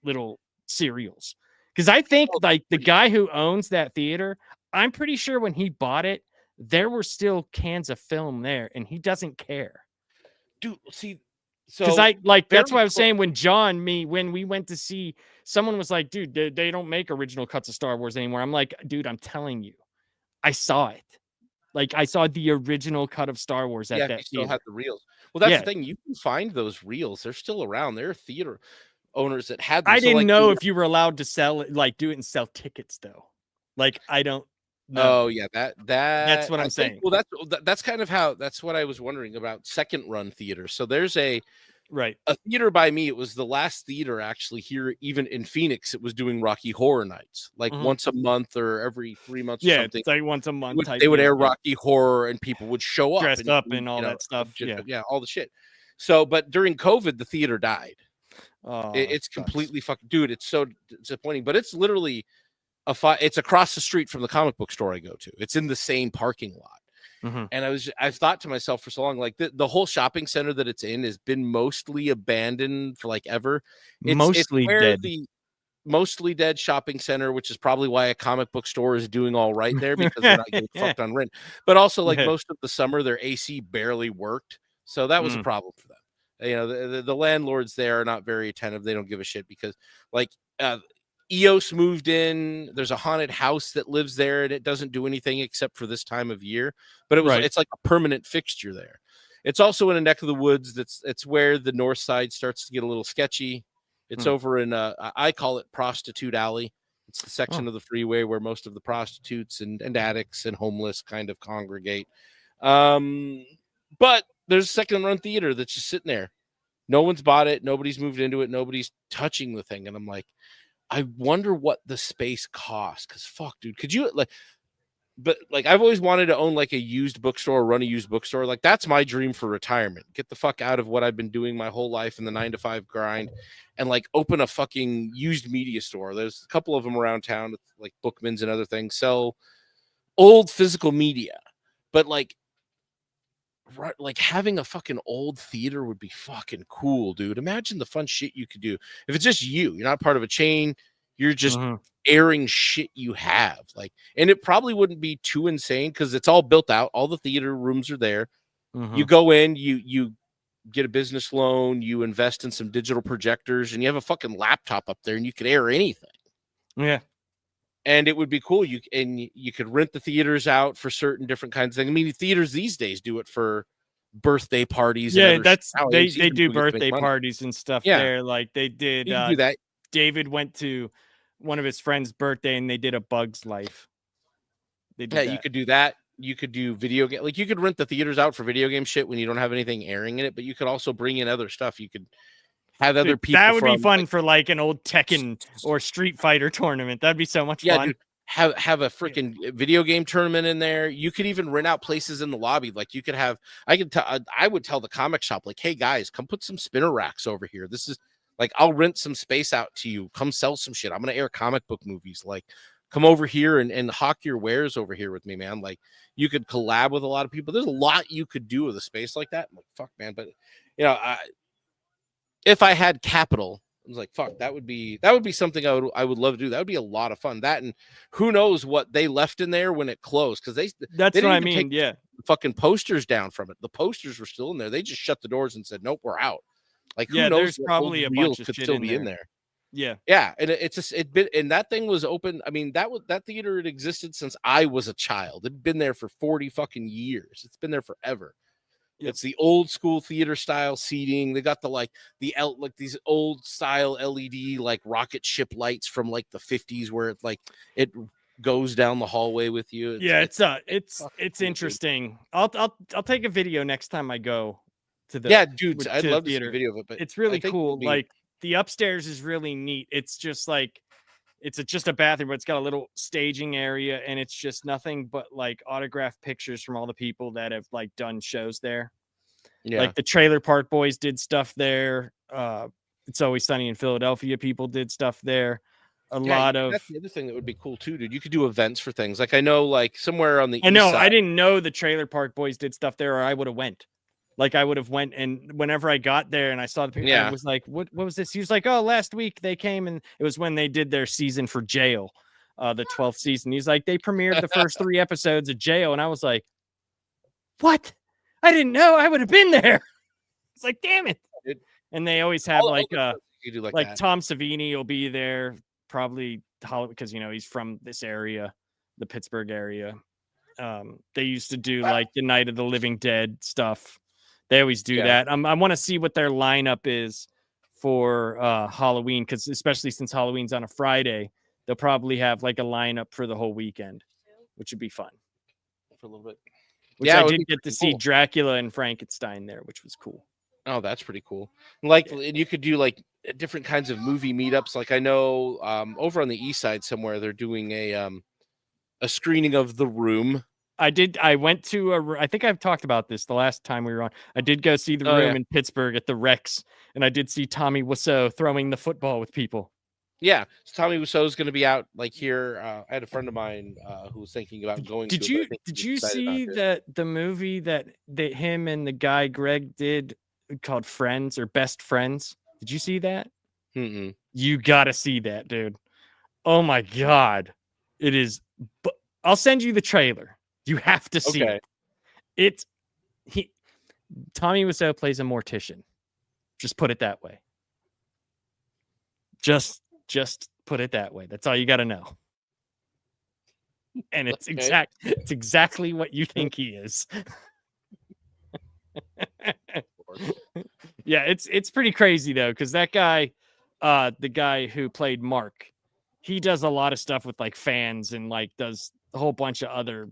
little serials. Because I think like the guy who owns that theater, I'm pretty sure when he bought it, there were still cans of film there, and he doesn't care. Dude, see, because that's why I was saying when we went to see, someone was like, dude, they don't make original cuts of Star Wars anymore. I'm like, dude, I'm telling you, I saw it. Like I saw the original cut of Star Wars at that theater. Still had the reels. Well, that's Yeah. the thing. You can find those reels. They're still around. There are theater owners that had them. I So, didn't like, know if you were allowed to sell it, like do it and sell tickets though. Like I don't know. oh yeah, That's that what I I'm think. saying. Well, that's kind of how. That's what I was wondering about second run theater. So there's Right. a theater by me. It was the last theater actually here, even in Phoenix. It was doing Rocky Horror Nights, like Mhm. once a month or every 3 months or Yeah, something. it's like once a month type They would deal. air Yeah. Rocky Horror, and people would show up Dressed up and all that stuff. just, Yeah. yeah, all the shit. So, but during COVID, the theater died. Oh, that It's sucks. completely fucking, dude. It's so disappointing. But it's literally it's across the street from the comic book store I go to. It's in the same parking lot. Mhm. And I've thought to myself for so long, like the whole shopping center that it's in has been mostly abandoned for like ever. It's Mostly where dead. the mostly dead shopping center, which is probably why a comic book store is doing all right there, because they're not getting fucked on rent. But also, like, Yeah. most of the summer, their AC barely worked, so that was a Mm. problem for them. You know, the landlords there are not very attentive. They don't give a shit because, like, EOS moved in. There's a haunted house that lives there, and it doesn't do anything except for this time of year. But Right. it's like a permanent fixture there. It's also in a neck of the woods. It's where the north side starts to get a little sketchy. It's Hmm. over in I call it Prostitute Alley. It's the section Oh. of the freeway where most of the prostitutes and addicts and homeless kind of congregate. But there's a second run theater that's just sitting there. No one's bought it. Nobody's moved into it. Nobody's touching the thing. And I'm like, I wonder what the space costs. Cause fuck, dude, could you like, but like, I've always wanted to own like a used bookstore, run a used bookstore. Like, that's my dream for retirement. Get the fuck out of what I've been doing my whole life in the 9 to 5 grind, and like open a fucking used media store. There's a couple of them around town, like Bookman's and other things, sell old physical media. But like, right, like having a fucking old theater would be fucking cool, dude. Imagine the fun shit you could do if it's just you're not part of a chain. You're just Mhm. airing shit you have, like, and it probably wouldn't be too insane because it's all built out. All the theater rooms are there. You Mhm. go in, you get a business loan, you invest in some digital projectors, and you have a fucking laptop up there, and you could air anything. Yeah. And it would be cool. You could rent the theaters out for certain different kinds of things. I mean, theaters these days do it for birthday parties. Yeah, and other that's shit. Now they AMC's they been do doing it to make birthday money. parties and stuff Yeah, there. Like they did you can do that. David went to one of his friends' birthday and they did a Bug's Life. They Yeah, did you that. could do that. You could do video game, like you could rent the theaters out for video game shit when you don't have anything airing in it, but you could also bring in other stuff. You could have other Dude, people that would be from, fun like, for like an old Tekken or Street Fighter tournament. That'd be so much yeah, fun. dude, have a freaking video game tournament in there. You could even rent out places in the lobby. Like you could have, I would tell the comic shop, like, hey guys, come put some spinner racks over here. This is like, I'll rent some space out to you. Come sell some shit. I'm gonna air comic book movies. Like, come over here and hawk your wares over here with me, man. Like, you could collab with a lot of people. There's a lot you could do with a space like that. I'm like, fuck, man. But you know, if I had capital, I was like, fuck, that would be something I would love to do. That would be a lot of fun. That, and who knows what they left in there when it closed, because they That's didn't what I even mean. take Yeah. the fucking posters down from it. The posters were still in there. They just shut the doors and said, nope, we're out. Like, who Yeah, knows there's what probably old a reels bunch of could shit still in be there. in there. Yeah. Yeah, and it's just and that thing was open. I mean, that theater had existed since I was a child. It'd been there for 40 fucking years. It's been there forever. Yep. It's the old school theater style seating. They got like these old style LED like rocket ship lights from like the 50s, where it goes down the hallway with you. Yeah, it's fucking cool, dude. interesting. I'll take a video next time I go to the Yeah, dude, I'd to the love to see a theater. video of it, but It's really I think it cool. would be, Like the upstairs is really neat. It's just like just a bathroom, but it's got a little staging area, and it's just nothing but like autographed pictures from all the people that have like done shows there. yeah. Like the Trailer Park Boys did stuff there. It's Always Sunny in Philadelphia people did stuff there. That's the other thing that would be cool too, dude. You could do events for things. Like, I know, like, somewhere on the I know, east side. I didn't know the Trailer Park Boys did stuff there, or I would have went. Like, I would have went, and whenever I got there and I saw the people, I was like, what was this? He was like, oh, last week they came, and it was when they did their season for Jail, the 12th season. He's like, they premiered the first 3 episodes of Jail, and I was like, what? I didn't know. I would have been there. It's like, damn it. And they always have you do like that. Tom Savini will be there, probably because he's from this area, the Pittsburgh area. They used to do like the Night of the Living Dead stuff. They always do Yeah. that. I want to see what their lineup is for Halloween, because especially since Halloween's on a Friday, they'll probably have like a lineup for the whole weekend, which would be fun. For a little bit. Which Yeah, it I would did be get to pretty see cool. Dracula and Frankenstein there, which was cool. Oh, that's pretty cool. Like, and you could do like different kinds of movie meetups. Like I know over on the east side somewhere they're doing a screening of The Room. I went to I think I've talked about this the last time we were on. I did go see The Oh, Room yeah. in Pittsburgh at the Rex, and I did see Tommy Wiseau throwing the football with people. Yeah, so Tommy Wiseau's going to be out like here. I had a friend of mine who was thinking about going. Did to it, but I you think did he's you excited not see to. the movie that him and the guy Greg did called Friends or Best Friends? Did you see that? Mm-mm. You gotta see that, dude. Oh my god, it is. But I'll send you the trailer. You have to see Okay. it. Tommy Wiseau plays a mortician. Just put it that way. Just put it that way. That's all you got to know. And it's Okay. it's exactly what you think he is. Yeah, it's pretty crazy though, because that guy, the guy who played Mark, he does a lot of stuff with like fans and like does a whole bunch of other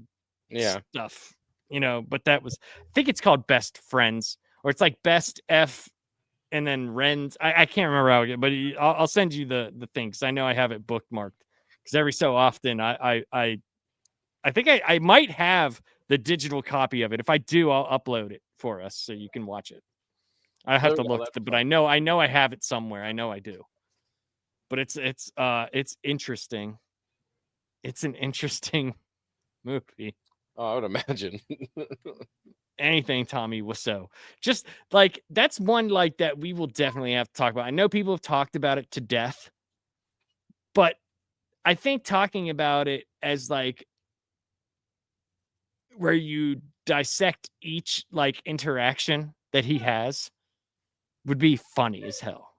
Yeah. stuff, but that was, I think it's called Best Friends, or it's like Best F and then Rens. I can't remember how it, but I'll send you the thing, because I know I have it bookmarked, because every so often I think I might have the digital copy of it. If I do, I'll upload it for us so you can watch it. I have Oh, to yeah, look, that'd be but I know I have it somewhere. I know I do. But it's interesting. It's an interesting movie. Oh, I would imagine. Anything Tommy Wiseau. Just like that's one like that we will definitely have to talk about. I know people have talked about it to death, but I think talking about it as like where you dissect each like interaction that he has would be funny as hell.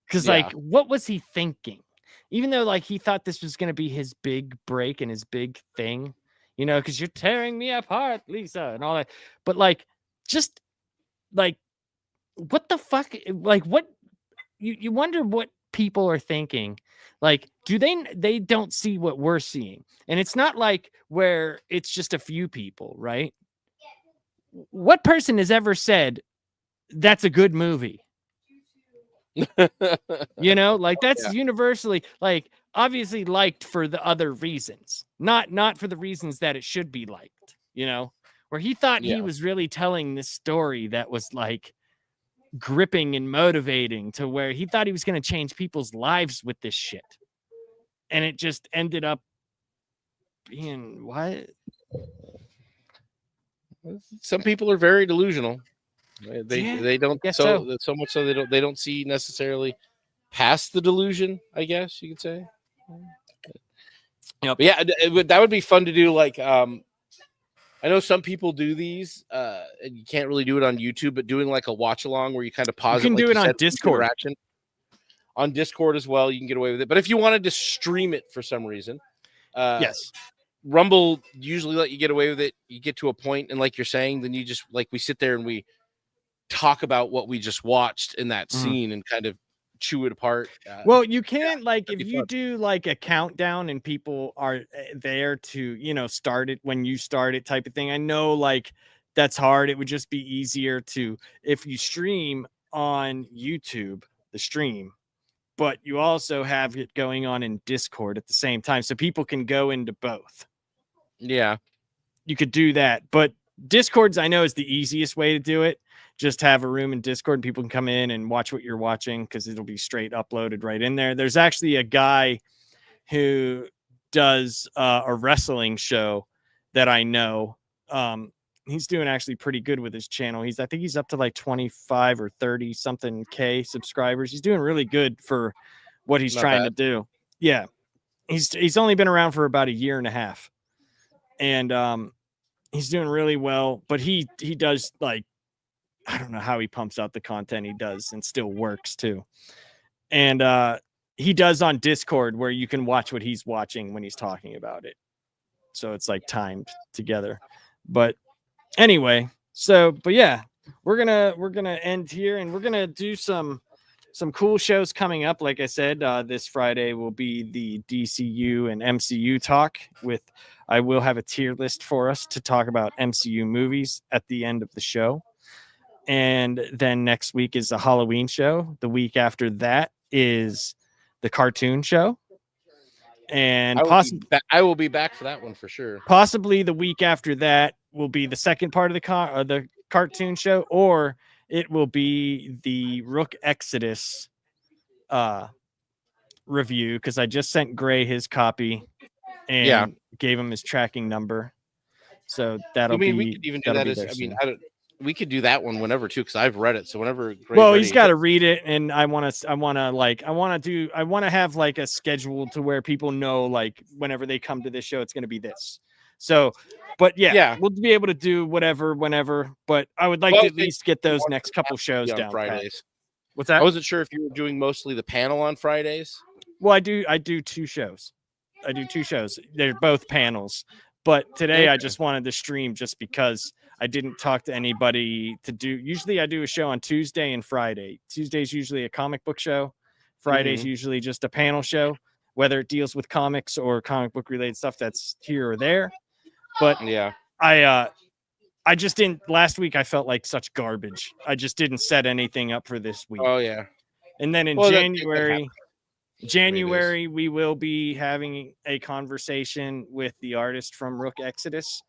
Because Yeah. like, what was he thinking? Even though like he thought this was going to be his big break and his big thing, because you're tearing me apart, Lisa, and all that. But like, just like, what the fuck? Like, what you wonder what people are thinking. Like, they don't see what we're seeing, and it's not like where it's just a few people, right? What person has ever said that's a good movie? Like that's universally like obviously liked for the other reasons, not for the reasons that it should be liked, where he thought he was really telling this story that was like gripping and motivating, to where he thought he was going to change people's lives with this shit, and it just ended up being what? Some people are very delusional. They don't guess so much so they don't see necessarily past the delusion, I guess you could say. Yep. But yeah, that would be fun to do. Like, I know some people do these, and you can't really do it on YouTube, but doing like a watch along where you kind of pause. You can it, like do it on said, Discord. interaction. On Discord as well, you can get away with it. But if you wanted to stream it for some reason, yes, Rumble usually let you get away with it. You get to a point, and like you're saying, then you just like we sit there and we talk about what we just watched in that scene and kind of chew it apart. Well, you can like if you do like a countdown and people are there to start it when you start it type of thing. I know like that's hard. It would just be easier to if you stream on YouTube the stream, but you also have it going on in Discord at the same time, so people can go into both. Yeah, you could do that, but Discord's I know is the easiest way to do it. Just have a room in Discord and people can come in and watch what you're watching, because it'll be straight uploaded right in there. There's actually a guy who does a wrestling show that I know. He's doing actually pretty good with his channel. I think he's up to like 25 or 30 something K subscribers. He's doing really good for what he's trying to do. Yeah. He's only been around for about a year and a half. And he's doing really well, but he does like, I don't know how he pumps out the content he does and still works too. And he does on Discord where you can watch what he's watching when he's talking about it. So it's like timed together. But anyway, but yeah, we're gonna end here, and we're gonna do some cool shows coming up. Like I said, this Friday will be the DCU and MCU talk. I will have a tier list for us to talk about MCU movies at the end of the show. And then next week is the Halloween show. The week after that is the cartoon show. And I will be back for that one for sure. Possibly the week after that will be the second part of the cartoon show, or it will be the Rook Exodus review, because I just sent Gray his copy and gave him his tracking number. So that'll be. We could even do that. We could do that one whenever too, because I've read it. So whenever. He's got to read it, and I want to have like a schedule to where people know, like, whenever they come to this show, it's going to be this. So, but we'll be able to do whatever, whenever. But I would like to at least get those next couple shows down. Fridays. What's that? I wasn't sure if you were doing mostly the panel on Fridays. Well, I do 2 shows. They're both panels. But today I just wanted to stream just because I didn't talk to anybody to do. Usually I do a show on Tuesday and Friday. Tuesday's usually a comic book show. Friday's usually just a panel show, whether it deals with comics or comic book related stuff that's here or there. But I just didn't. Last week I felt like such garbage. I just didn't set anything up for this week. Oh yeah. And then in January, we will be having a conversation with the artist from Rook Exodus,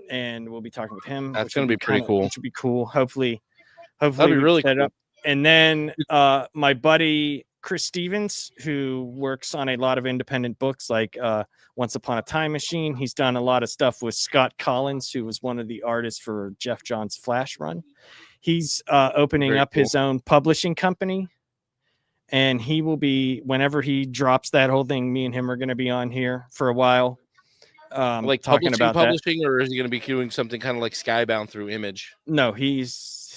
and we'll be talking with him. That's going to be pretty cool. Which would be cool. Hopefully that'd be really cool. And then my buddy Chris Stevens, who works on a lot of independent books like Once Upon a Time Machine. He's done a lot of stuff with Scott Collins, who was one of the artists for Jeff Johns' Flash run. He's opening up his own publishing company. And he will be, whenever he drops that whole thing, me and him are going to be on here for a while. Like talking about publishing, or is he going to be doing something kind of like Skybound through Image? No, he's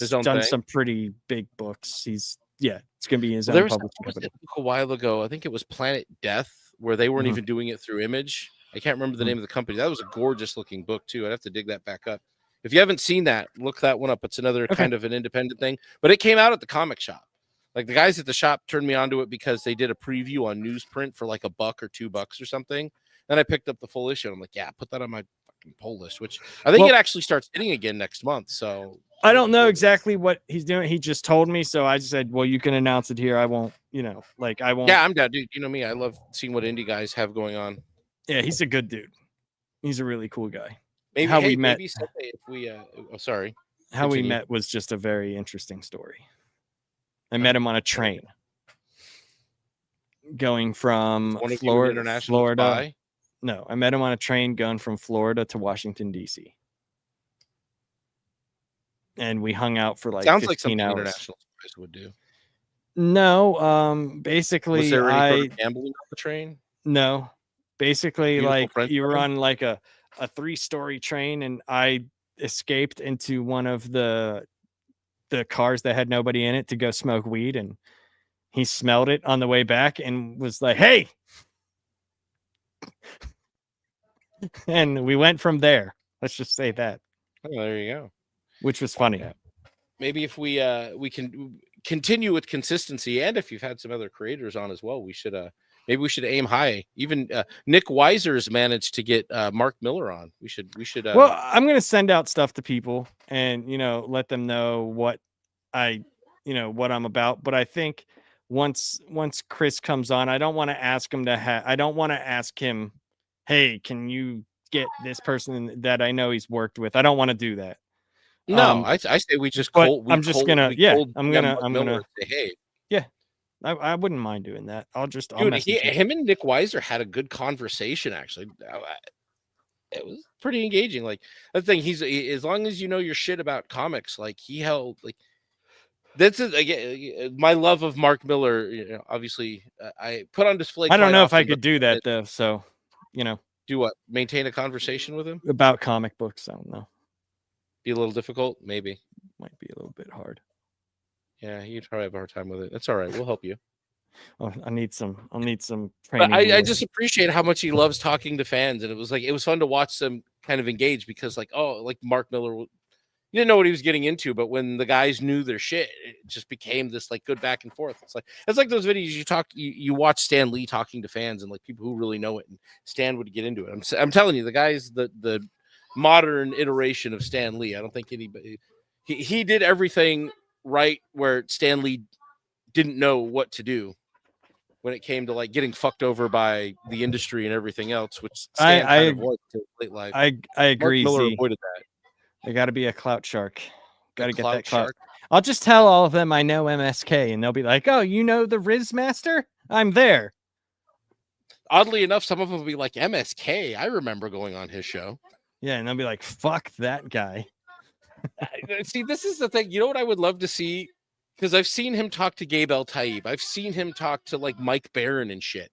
done some pretty big books. It's going to be his own publishing company. A while ago, I think it was Planet Death, where they weren't even doing it through Image. I can't remember the name of the company. That was a gorgeous looking book too. I'd have to dig that back up. If you haven't seen that, look that one up. It's another kind of an independent thing, but it came out at the comic shop. Like the guys at the shop turned me onto it because they did a preview on newsprint for like $1 or $2 or something. Then I picked up the full issue. And I'm like, put that on my fucking pull list, which I think it actually starts hitting again next month. So I don't know exactly what he's doing. He just told me. So I just said, well, you can announce it here. I won't, I won't. Yeah, I'm down, dude. You know me. I love seeing what indie guys have going on. Yeah, he's a good dude. He's a really cool guy. We met. Maybe someday if we, sorry. How we met was just a very interesting story. I met him on a train going from Florida. No, I met him on a train going from Florida to Washington, D.C. And we hung out for like 15 hours. International guys would do. No, basically, was there any sort of gambling on the train? No, basically, you were on like a 3-story train, and I escaped into one of the cars that had nobody in it to go smoke weed, and he smelled it on the way back and was like, hey. And we went from there. Let's just say that. Oh, there you go. Which was funny. Yeah. Maybe if we can continue with consistency, and if you've had some other creators on as well, we should maybe we should aim high. Even Nick Weiser's managed to get Mark Miller on. We should. Well, I'm gonna send out stuff to people and let them know what what I'm about. But I think once Chris comes on, I don't want to ask him I don't want to ask him, hey, can you get this person that I know he's worked with? I don't want to do that. No, I say we just. I'm gonna say, hey. Yeah. I wouldn't mind doing that. I'll him and Nick Weiser had a good conversation, actually. It was pretty engaging. Like, the thing, as long as you know your shit about comics, like, he held, like, this is, again, my love of Mark Miller, obviously, I put on display. I don't know if I could do that, though, so, Do what? Maintain a conversation with him? About comic books, I don't know. Be a little difficult? Maybe. Might be a little bit hard. Yeah, you'd probably have a hard time with it. That's all right. We'll help you. Oh, I'll need some training. But I just appreciate how much he loves talking to fans, and it was fun to watch them kind of engage because, like Mark Miller, you didn't know what he was getting into, but when the guys knew their shit, it just became this like good back and forth. It's like those videos you watch Stan Lee talking to fans and like people who really know it, and Stan would get into it. I'm telling you, the guy's the modern iteration of Stan Lee. I don't think anybody he did everything right where Stan Lee didn't know what to do when it came to like getting fucked over by the industry and everything else, which Stan kind of was to late life. I agree. Mark Miller Z. avoided that. They got to be a clout shark. Got to get that clout. Shark. I'll just tell all of them I know MSK, and they'll be like, "Oh, you know the Riz Master? I'm there." Oddly enough, some of them will be like, MSK, I remember going on his show. Yeah, and they'll be like, "Fuck that guy." See, this is the thing. You know what I would love to see? Because I've seen him talk to Gabe El Taib. I've seen him talk to like Mike Barron and shit.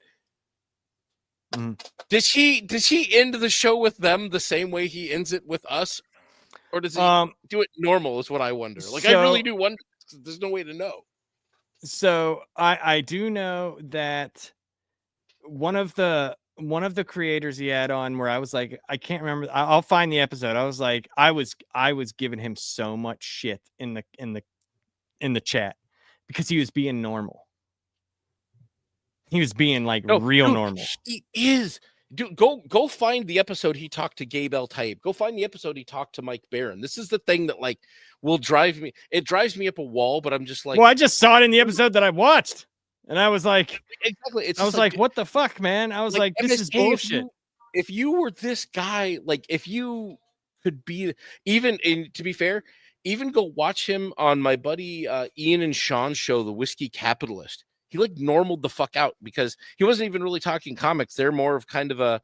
Mm. Does he end the show with them the same way he ends it with us? Or does he do it normal is what I wonder. Like, I really do wonder. There's no way to know. So I do know that one of the creators he had on where I was like, I can't remember. I'll find the episode. I was like, I was giving him so much shit in the chat because he was being normal. He was being like real normal. He is. Dude, go find the episode he talked to Gabe El Taib. Go find the episode he talked to Mike Barron. This is the thing that like will drive me. It drives me up a wall, but I'm just like, well, I just saw it in the episode that I watched, and I was like, exactly. I was like, what the fuck, man? I was like this is bullshit. If you were this guy, like if you could be even, and to be fair, even go watch him on my buddy Ian and Sean's show, The Whiskey Capitalist. He like normaled the fuck out because he wasn't even really talking comics. They're more of kind of a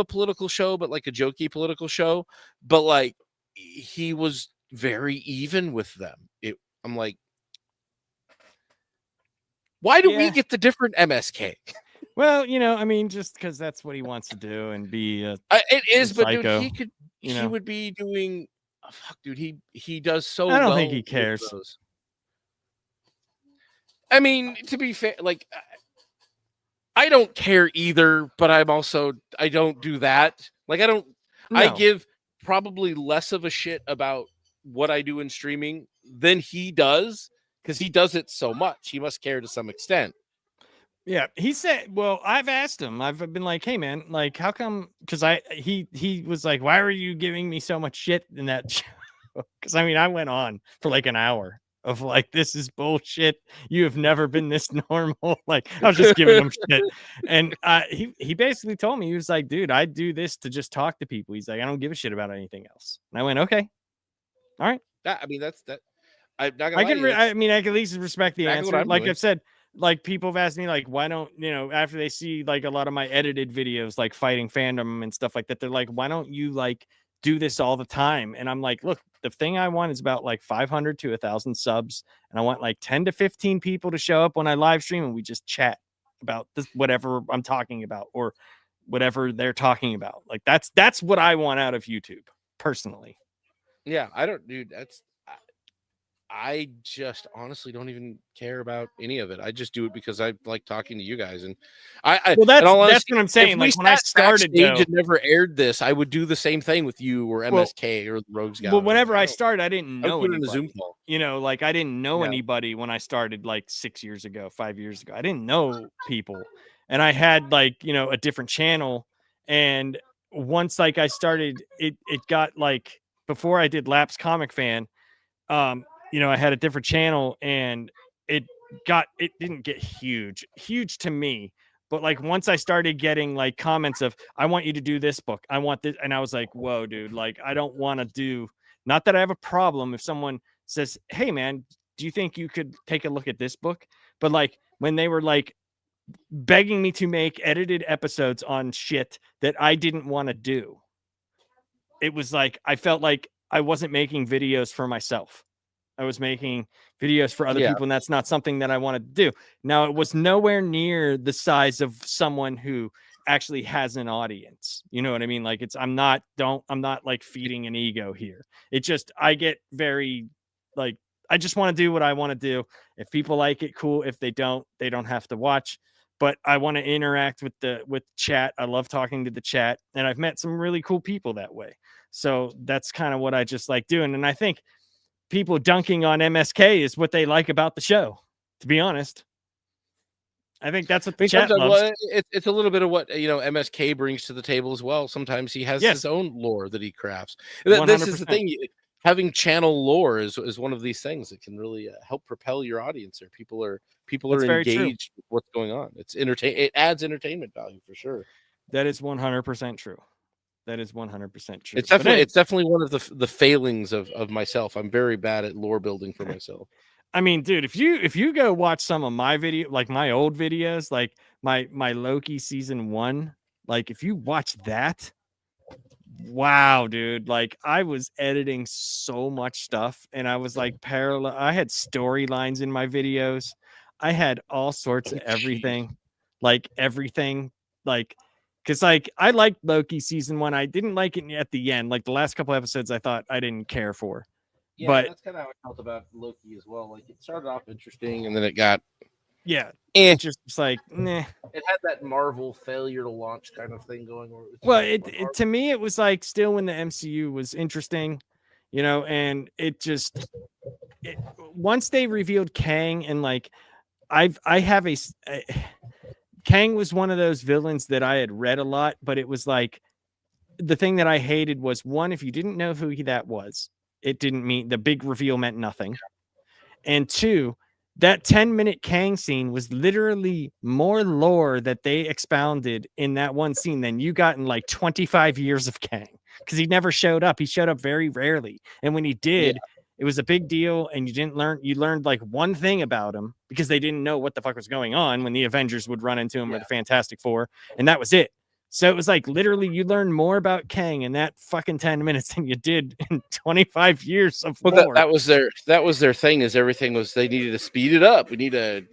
political show, but like a jokey political show. But like he was very even with them. I'm like, why do we get the different MSK? Well, I mean, just because that's what he wants to do and be a it is, but psycho, dude, he would be doing fuck, dude. He does so. I don't think he cares. I mean, to be fair, like I don't care either, but I don't do that. Like I give probably less of a shit about what I do in streaming than he does because he does it so much. He must care to some extent. Yeah, he said, well, I've asked him, I've been like, hey man, like how come, because he was like, why were you giving me so much shit in that show? Because I mean, I went on for like an hour of like, this is bullshit. You have never been this normal. Like I was just giving him shit. And he basically told me, he was like, dude, I do this to just talk to people. He's like, I don't give a shit about anything else. And I went, okay. All right. I mean, that's that. I'm not I can at least respect the answer. Like I've said, like people have asked me, like, why don't after they see like a lot of my edited videos, like fighting fandom and stuff like that, they're like, why don't you like do this all the time? And I'm like, look, the thing I want is about like 500 to 1,000 subs, and I want like 10 to 15 people to show up when I live stream and we just chat about this, whatever I'm talking about or whatever they're talking about. Like that's what I want out of YouTube personally. Yeah, I just honestly don't even care about any of it. I just do it because I like talking to you guys, and well, that's what I'm saying. Like when I started, and never aired this, I would do the same thing with you or MSK or the Rogues Gallery. Well, whenever I started, I didn't know anybody. In a Zoom call. Like I didn't know anybody when I started like 6 years ago, 5 years ago. I didn't know people, and I had like a different channel, and once like I started, it got like before I did Laps Comic Fan, I had a different channel and it didn't get huge to me. But like once I started getting like comments of, I want you to do this book, I want this. And I was like, whoa, dude, like, I don't want to do, not that I have a problem if someone says, hey man, do you think you could take a look at this book? But like when they were like begging me to make edited episodes on shit that I didn't want to do, it was like, I felt like I wasn't making videos for myself. I was making videos for other people, and that's not something that I wanted to do. Now, it was nowhere near the size of someone who actually has an audience. You know what I mean? Like I'm not like feeding an ego here. It just, I get very like, I just want to do what I want to do. If people like it, cool. If they don't have to watch. But I want to interact with chat. I love talking to the chat, and I've met some really cool people that way. So that's kind of what I just like doing. And I think people dunking on MSK is what they like about the show, to be honest. I think that's what I the mean, chat sometimes, loves. well, it's a little bit of what MSK brings to the table as well. Sometimes he has Yes. his own lore that he crafts. This is the 100%. thing. Having channel lore is one of these things that can really help propel your audience. Or people are That's very true. engaged with what's going on. It adds entertainment value for sure. That is 100% true. That is 100% true. It's definitely one of the failings of myself. I'm very bad at lore building for myself. I mean, dude, if you go watch some of my video, like my old videos, like my Loki season 1, like if you watch that, wow, dude, like I was editing so much stuff and I was like parallel. I had storylines in my videos. I had all sorts of everything, like because like I liked Loki season 1. I didn't like it at the end. Like the last couple episodes, I thought I didn't care for. Yeah, but that's kind of how I felt about Loki as well. Like it started off interesting, and then it got it's just like nah. It had that Marvel failure to launch kind of thing going on. Well, to me, it was like still when the MCU was interesting, and it just once they revealed Kang and like Kang was one of those villains that I had read a lot, but it was like the thing that I hated was one, if you didn't know who that was, it didn't mean the big reveal meant nothing. And two, that 10-minute Kang scene was literally more lore that they expounded in that one scene than you got in like 25 years of Kang, because he never showed up. He showed up very rarely. And when he did, it was a big deal. And you learned like one thing about him because they didn't know what the fuck was going on when the Avengers would run into him or the Fantastic Four. And that was it. So it was like literally you learned more about Kang in that fucking 10 minutes than you did in 25 years of lore. That was their thing. Is everything was they needed to speed it up. We need to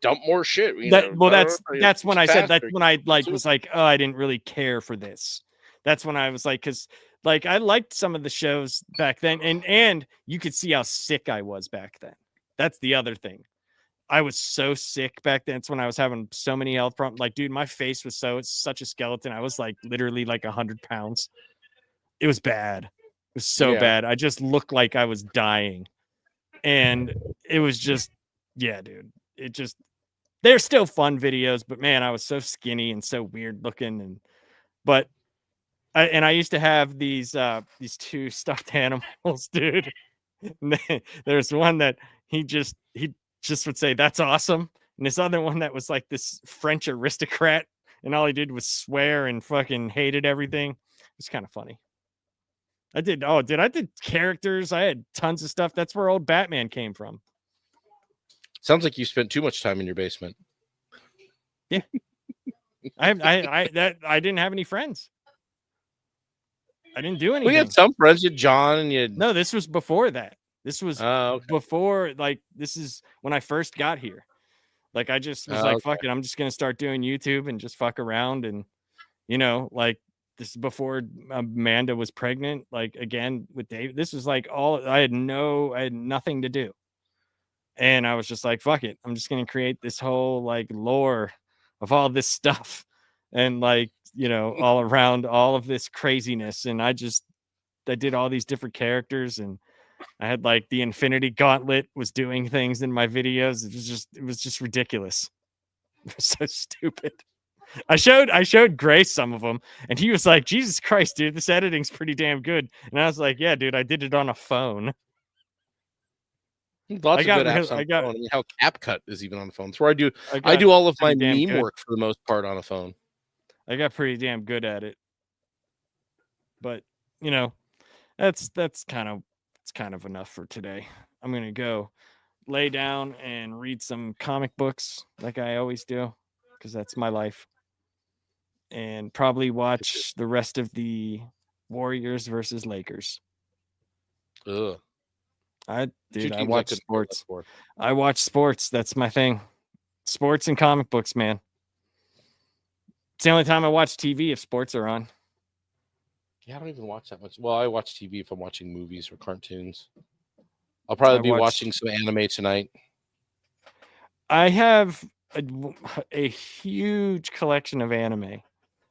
dump more shit. That's when I said that when I like was like, oh, I didn't really care for this. That's when I was like, because like I liked some of the shows back then, and you could see how sick I was back then. That's the other thing. I was so sick back then. It's when I was having so many health problems. Like, dude, my face was such a skeleton. I was like literally like 100 pounds. It was bad. It was so bad. I just looked like I was dying. And it was just, dude. They're still fun videos, but man, I was so skinny and so weird looking. I used to have these two stuffed animals, dude. There's one that he just would say, "That's awesome." And this other one that was like this French aristocrat, and all he did was swear and fucking hated everything. It was kind of funny. I did characters. I had tons of stuff. That's where old Batman came from. Sounds like you spent too much time in your basement. Yeah. I didn't have any friends. I didn't do anything. We had some friends. You had John and you had... No, this was before that. This was before, like, this is when I first got here. Like, I just was like, fuck it. I'm just going to start doing YouTube and just fuck around. And, like, this is before Amanda was pregnant. Like, again, with Dave, this was like I had nothing to do. And I was just like, fuck it. I'm just going to create this whole, like, lore of all this stuff. And, like, all around all of this craziness. And I did all these different characters, and I had like the Infinity Gauntlet was doing things in my videos. It was just ridiculous. It was so stupid. I showed Grace some of them, and he was like, "Jesus Christ, dude, this editing's pretty damn good." And I was like, "Yeah, dude, I did it on a phone." Lots of good apps on the phone. I mean, how CapCut is even on the phone. It's where I do all of my meme work for the most part on a phone. I got pretty damn good at it. But, that's kind of enough for today. I'm going to go lay down and read some comic books like I always do, because that's my life. And probably watch the rest of the Warriors versus Lakers. Ugh. I watch sports. I watch sports. That's my thing. Sports and comic books, man. It's the only time I watch TV if sports are on. Yeah, I don't even watch that much. Well, I watch TV if I'm watching movies or cartoons. I'll probably be watching some anime tonight. I have a huge collection of anime,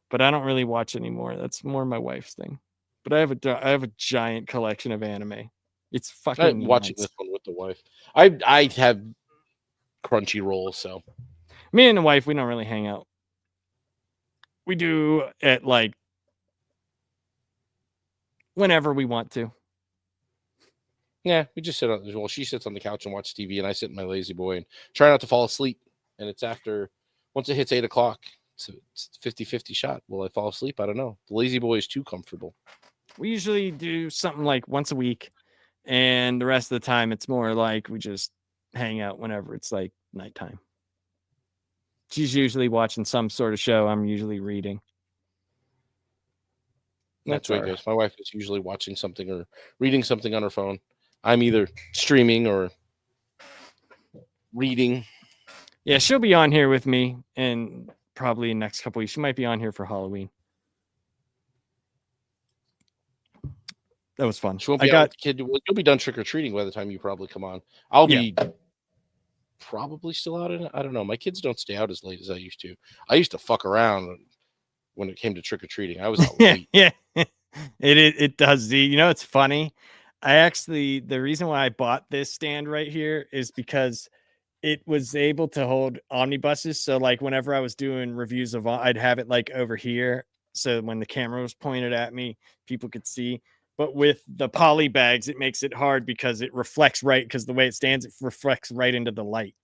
but I don't really watch anymore. That's more my wife's thing. But I have a giant collection of anime. It's I'm fucking watching nuts. this one with the wife. I have Crunchyroll, so Me and the wife, we don't really hang out. We do it like whenever we want to. yeah, we just sit on. Well, she sits on the couch and watch TV, and I sit in my lazy boy and try not to fall asleep. And it's after once it hits 8:00, so it's 50-50 shot. Will I fall asleep? I don't know. The lazy boy is too comfortable. We usually do something like once a week, and the rest of the time it's more like we just hang out whenever it's like nighttime. She's usually watching some sort of show. I'm usually reading. That's the way it goes. My wife is usually watching something or reading something on her phone. I'm either streaming or reading. Yeah, she'll be on here with me, and probably in the next couple weeks. She might be on here for Halloween. That was fun. She won't be out with the kid. Well, you'll be done trick or treating by the time you probably come on. I'll be probably still out in it. I don't know. My kids don't stay out as late as I used to. I used to fuck around when it came to trick or treating. I was out late. Yeah, it does. You know, it's funny. The reason why I bought this stand right here is because it was able to hold omnibuses. So like whenever I was doing reviews of, I'd have it like over here. So when the camera was pointed at me, people could see. But with the poly bags, it makes it hard because it reflects right, because the way it stands, it reflects right into the light.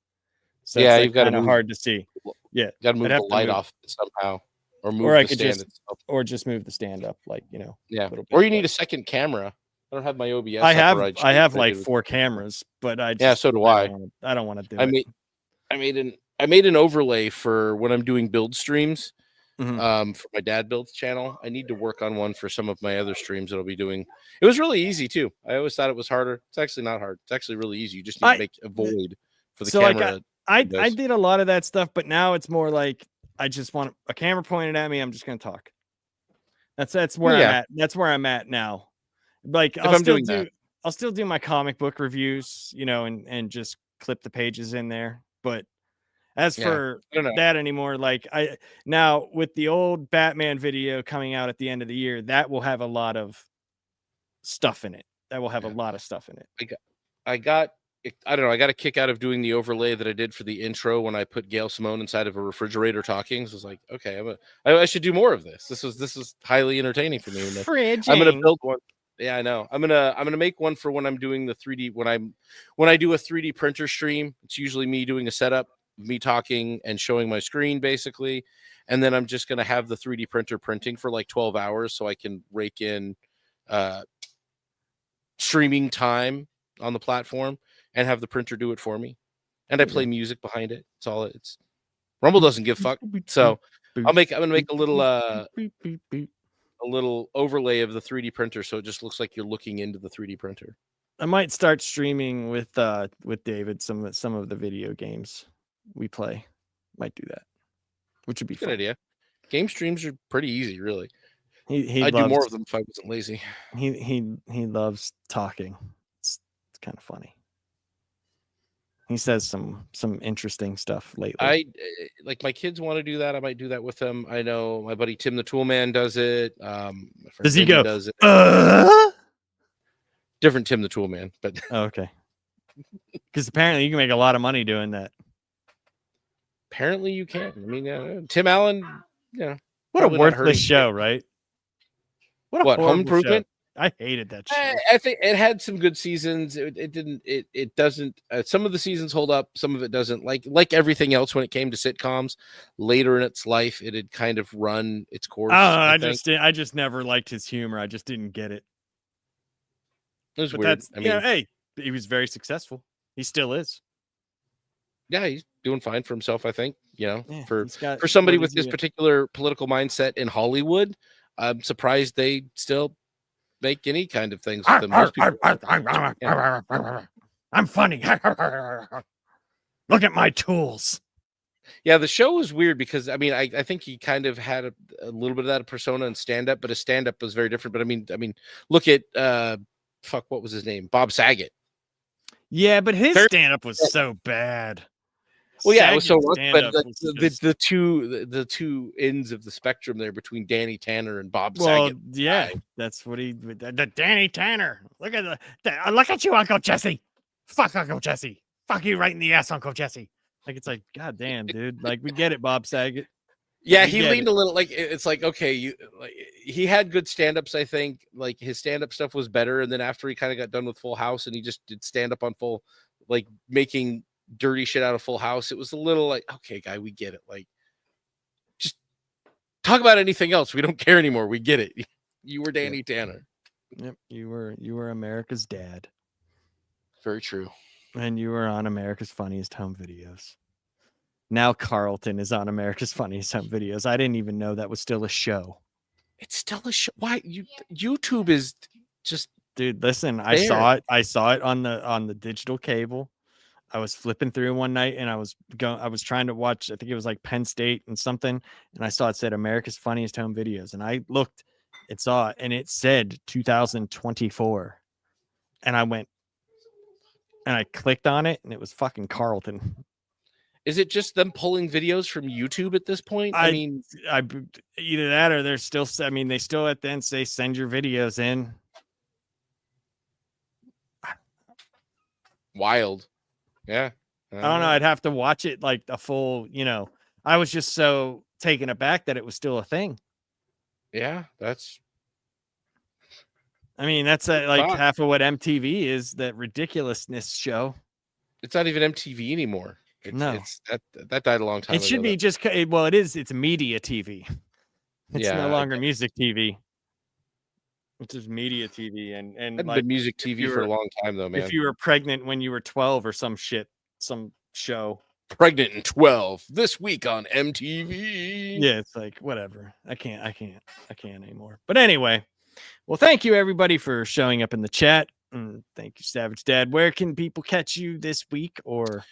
So yeah, it's you've got to kind of hard to see. Yeah, got to move the light off somehow, or move I the could stand itself. Or just move the stand up, like, you know. Yeah, or you need a second camera. I don't have my OBS. I have like 4 cameras, but so do I. I don't want to do it. I made an overlay for when I'm doing build streams. Mm-hmm. For my dad builds channel. I need to work on one for some of my other streams that I'll be doing. It was really easy too. I always thought it was harder. It's actually not hard. It's actually really easy. You just need to make a void for the camera. Like I did a lot of that stuff, but now it's more like I just want a camera pointed at me. I'm just gonna talk. That's where I'm at. That's where I'm at now. Like I'll still do my comic book reviews, you know, and just clip the pages in there. But as for that anymore, like now with the old Batman video coming out at the end of the year, that will have a lot of stuff in it. That will have a lot of stuff in it. I got a kick out of doing the overlay that I did for the intro when I put Gail Simone inside of a refrigerator talking. So I was like, okay, I should do more of this. This is highly entertaining for me. I'm gonna build one. Yeah, I know. I'm gonna make one for when I'm doing the 3D when I do a 3D printer stream. It's usually me doing a setup, me talking and showing my screen basically, and then I'm just gonna have the 3D printer printing for like 12 hours so I can rake in streaming time on the platform and have the printer do it for me, and I play music behind it. It's all it's Rumble doesn't give a fuck. So I'm gonna make a little overlay of the 3D printer so it just looks like you're looking into the 3D printer. I might start streaming with David some of the video games we play. Might do that, which would be good idea. Game streams are pretty easy, really. I'd do more of them if I wasn't lazy. He loves talking. It's kind of funny. He says some interesting stuff lately. Like my kids want to do that. I might do that with them. I know my buddy Tim the Toolman does it. Does he go? Does it. Different Tim the Toolman, but okay. Because apparently you can make a lot of money doing that. Apparently you can. I mean, Tim Allen. Yeah. What a worthless show, right? What Home Improvement? Show. I hated that show. I think it had some good seasons. It didn't. It doesn't. Some of the seasons hold up. Some of it doesn't. Like everything else, when it came to sitcoms, later in its life, it had kind of run its course. I just never liked his humor. I just didn't get it. It was weird. Hey, he was very successful. He still is. Yeah, he's doing fine for himself. I think. For somebody with this particular political mindset in Hollywood, I'm surprised they still make any kind of things with them. Most people, I'm funny. Look at my tools. Yeah, the show was weird because I think he kind of had a little bit of that persona in stand-up, but his stand-up was very different. But I mean, look at what was his name? Bob Saget. Yeah, but his stand-up was so bad. Well, yeah, it was so Saget much, but stand-up was just- the two ends of the spectrum there between Danny Tanner and Bob well, Saget. yeah, that's what the Danny Tanner. Look at you, Uncle Jesse. Fuck Uncle Jesse. Fuck you right in the ass, Uncle Jesse. Like it's like, God damn, dude. Like we get it, Bob Saget. Yeah, We he get leaned it. a little like it's like okay, he had good stand-ups. I think like his stand-up stuff was better, and then after he kind of got done with Full House and he just did stand-up on Full, like making dirty shit out of Full House. It was a little like okay, guy, we get it. Like just talk about anything else. We don't care anymore. We get it. You were Danny Tanner. Yep, you were America's dad, Very true. and you were on America's Funniest Home Videos. Now Carlton is on America's Funniest Home Videos. I didn't even know that was still a show. It's still a show. Why YouTube is just Dude, listen, I saw it on the digital cable. I was flipping through one night and I was trying to watch, I think it was like Penn State and something, and I saw it said America's Funniest Home Videos, and I looked and saw it and it said 2024. And I went and I clicked on it and it was fucking Carlton. Is it just them pulling videos from YouTube at this point? I mean, either that or they're still, I mean, they still at the end say send your videos in. wild. Yeah. I don't know. I'd have to watch it like a full, I was just so taken aback that it was still a thing. Yeah, that's I mean, that's like half of what MTV is, that ridiculousness show. it's not even MTV anymore. It's that died a long time ago. It should be just, well, it is. It's media TV. It's Yeah, no longer music TV. It's just media TV. And Hadn't like, been music TV for a long time though, man. if you were pregnant when you were 12 or some shit, some show. Pregnant in 12 this week on MTV. Yeah, it's like whatever. I can't anymore. But anyway, well, thank you everybody for showing up in the chat. And thank you, Savage Dad. Where can people catch you this week or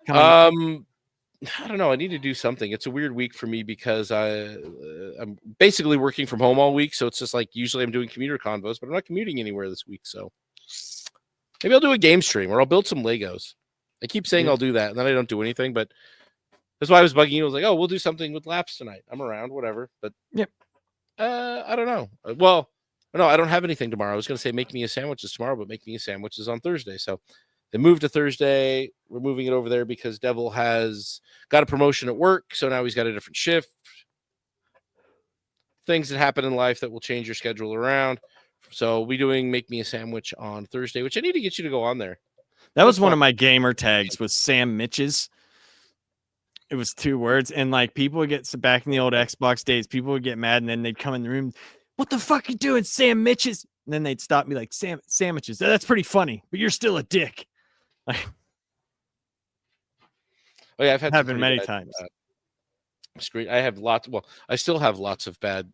I don't know. I need to do something. It's a weird week for me because I'm basically working from home all week. So it's just like usually I'm doing commuter convos, but I'm not commuting anywhere this week. So maybe I'll do a game stream or I'll build some Legos. I keep saying I'll do that and then I don't do anything, but that's why I was bugging you. I was like, oh, we'll do something with Laps tonight. I'm around, whatever. But I don't know. Well, no, I don't have anything tomorrow. I was going to say make me a sandwiches tomorrow, but make me a sandwiches on Thursday. So they moved to Thursday. We're moving it over there because Devil has got a promotion at work. So now he's got a different shift. Things that happen in life that will change your schedule around. So we're doing make me a sandwich on Thursday, which I need to get you to go on there. That was one of my gamer tags was Sam Mitch's. It was 2 words. And like people would get back in the old Xbox days, people would get mad and then they'd come in the room. What the fuck you doing, Sam Mitch's? And then they'd stop me like, sandwiches. That's pretty funny, but you're still a dick. Oh yeah, I've had happened many times. Screen. I have lots. Well, I still have lots of bad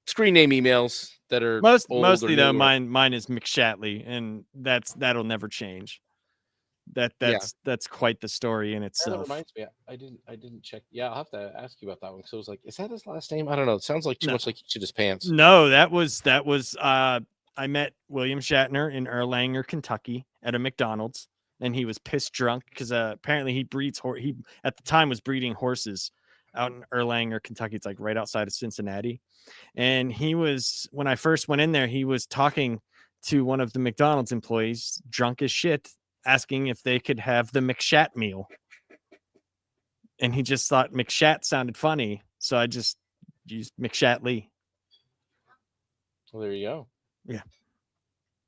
screen name emails that are mostly though. Mine is McShatley, and that'll never change. That's quite the story in itself. That reminds me, I didn't check. Yeah, I'll have to ask you about that one. So I was like, is that his last name? I don't know. It sounds like too much like he shit his pants. No, that was. I met William Shatner in Erlanger, Kentucky, at a McDonald's, and he was pissed drunk because apparently he breeds he at the time was breeding horses out in Erlanger, Kentucky. It's like right outside of Cincinnati, and he was when I first went in there, he was talking to one of the McDonald's employees, drunk as shit, asking if they could have the McShat meal. And he just thought McShat sounded funny. So I just used McShatley. Well, there you go. Yeah.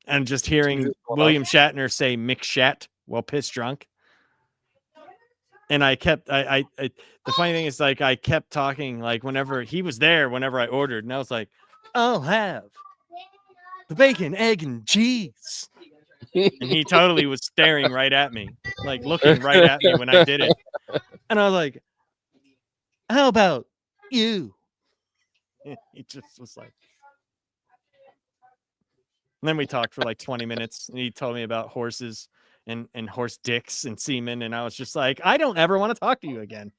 And just hearing William Shatner say McShat while pissed drunk. And I kept, the funny thing is like, I kept talking like whenever he was there, whenever I ordered, and I was like, I'll have the bacon, egg, and cheese. And he totally was staring right at me, like looking right at me when I did it. And I was like, how about you? He just was like, and then we talked for like 20 minutes and he told me about horses and horse dicks and semen. And I was just like, I don't ever want to talk to you again.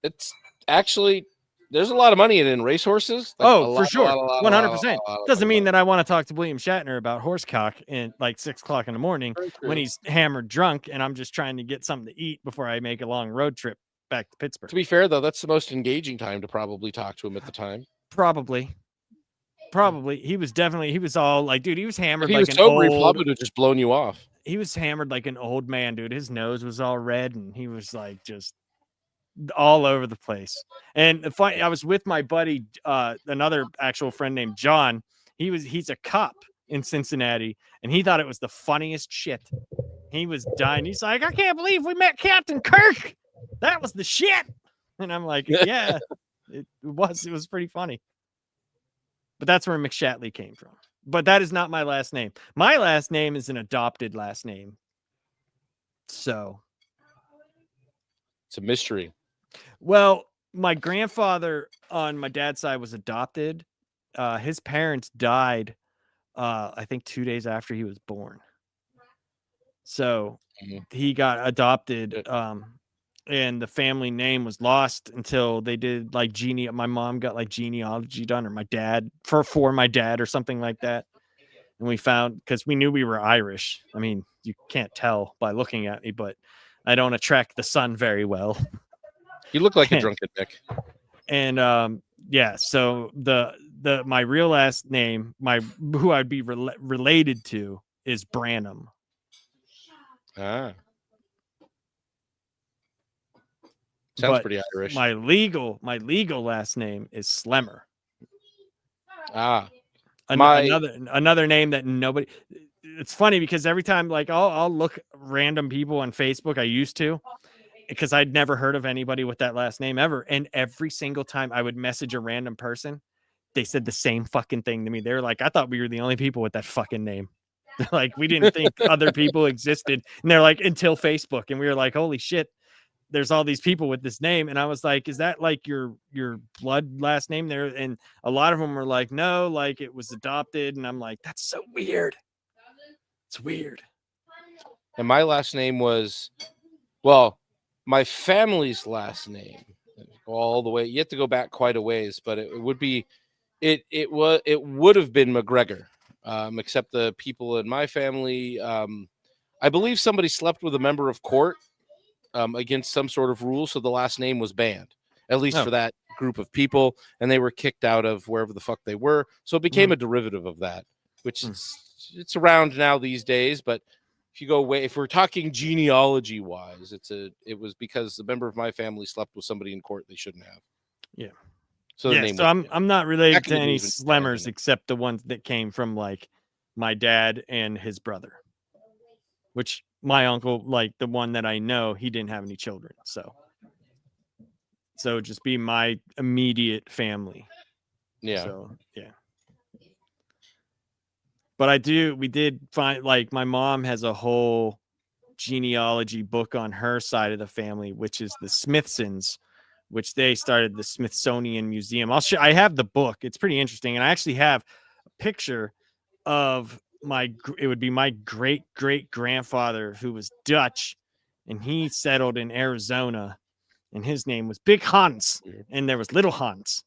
It's actually There's a lot of money in racehorses. Like, Oh, for sure. 100%. Doesn't money. mean that I want to talk to William Shatner about horsecock at like 6:00 in the morning Very true. when he's hammered drunk and I'm just trying to get something to eat before I make a long road trip back to Pittsburgh. To be fair, though, that's the most engaging time to probably talk to him at the time. Probably. He was all like, dude, he was hammered If he like was an sober, he old. probably would have just blown you off. He was hammered like an old man, dude. His nose was all red and he was like just all over the place. And I was with my buddy, another actual friend named John. He's a cop in Cincinnati, and he thought it was the funniest shit. He was dying. He's like, I can't believe we met Captain Kirk. That was the shit. And I'm like, yeah, it was pretty funny. But that's where McShatley came from. But that is not my last name. My last name is an adopted last name. So it's a mystery. Well, my grandfather on my dad's side was adopted. His parents died, I think 2 days after he was born. So he got adopted. And the family name was lost until they did like my mom got like genealogy done, or my dad for my dad or something like that. And we found, because we knew we were Irish. I mean, you can't tell by looking at me, but I don't attract the sun very well. You look like a drunken Nick. And yeah, so my real last name, who I'd be related to, is Branham. Ah. Sounds pretty Irish. My legal last name is Slemmer. Ah. Another name that nobody. It's funny because every time, like, I'll look random people on Facebook. I used to, because I'd never heard of anybody with that last name ever. And every single time I would message a random person, they said the same fucking thing to me. They're like, I thought we were the only people with that fucking name. Like, we didn't think other people existed. And they're like, until Facebook. And we were like, holy shit, there's all these people with this name. And I was like, is that like your blood last name there? And a lot of them were like, no, like it was adopted. And I'm like, that's so weird. It's weird. And my last name was, well, my family's last name, all the way. You have to go back quite a ways, but it would be, it would have been McGregor, except the people in my family. I believe somebody slept with a member of court against some sort of rule, so the last name was banned, at least for that group of people, and they were kicked out of wherever the fuck they were. So it became a derivative of that, which is, it's around now these days, but. If you go away, if we're talking genealogy wise, it was because a member of my family slept with somebody in court they shouldn't have. Yeah. So the name so I'm not related to any even Slemmers except the ones that came from like my dad and his brother, which my uncle, like the one that I know, he didn't have any children. So just be my immediate family. Yeah. So yeah. But we did find, like, my mom has a whole genealogy book on her side of the family, which is the Smithsons, which they started the Smithsonian Museum. I have the book. It's pretty interesting. And I actually have a picture of it would be my great grandfather, who was Dutch, and he settled in Arizona, and his name was Big Hans, and there was Little Hans.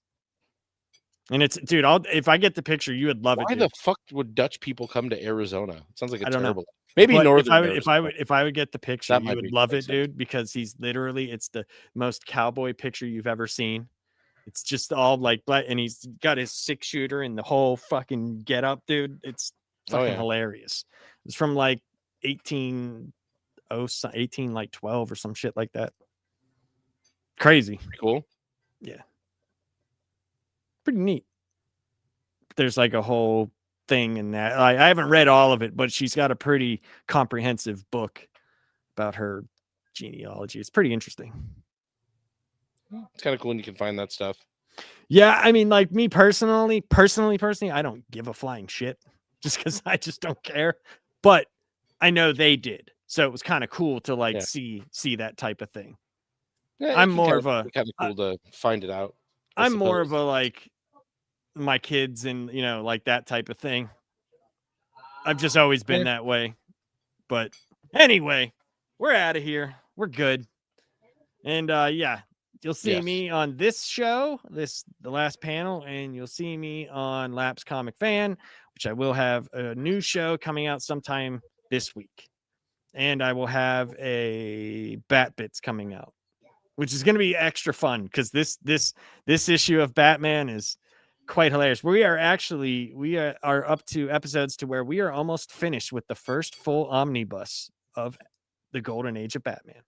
And it's, dude, if I get the picture, you would love it. Why the fuck would Dutch people come to Arizona? It sounds like a terrible. Maybe northern. If I would get the picture, you would love it, dude, because he's literally, it's the most cowboy picture you've ever seen. It's just all like black, and he's got his 6-shooter and the whole fucking get up, dude. It's fucking hilarious. It's from like 1812 or some shit like that. Crazy. Cool. Yeah. Pretty neat. There's like a whole thing in that. I haven't read all of it, but she's got a pretty comprehensive book about her genealogy. It's pretty interesting. It's kind of cool when you can find that stuff. Yeah, I mean, like, me personally, I don't give a flying shit, just because I just don't care. But I know they did, so it was kind of cool to like see that type of thing. Yeah, I'm more of a kind of cool to find it out. I'm more of a like my kids and, you know, like that type of thing. I've just always been that way. But anyway, we're out of here. We're good. And yeah, You'll see Yes. me on this show, the last panel, and you'll see me on Laps Comic Fan, which I will have a new show coming out sometime this week. And I will have a Bat Bits coming out, which is going to be extra fun because this issue of Batman is quite hilarious. We are up to episodes to where we are almost finished with the first full omnibus of the Golden Age of Batman.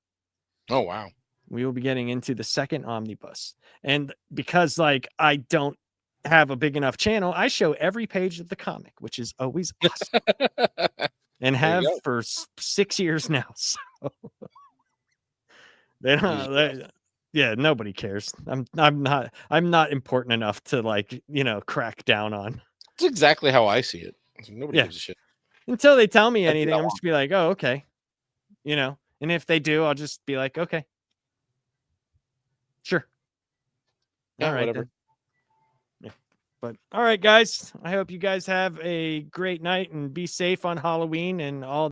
Oh wow. We will be getting into the second omnibus. And because like I don't have a big enough channel, I show every page of the comic, which is always awesome. And have for 6 years now. So yeah, nobody cares. I'm not important enough to like, crack down on. That's exactly how I see it. Nobody gives a shit. Until they tell me That's what anything, I I'm just be like, oh, okay. And if they do, I'll just be like, okay. Sure. Yeah, all right. whatever. Then. Yeah. But all right, guys. I hope you guys have a great night and be safe on Halloween and all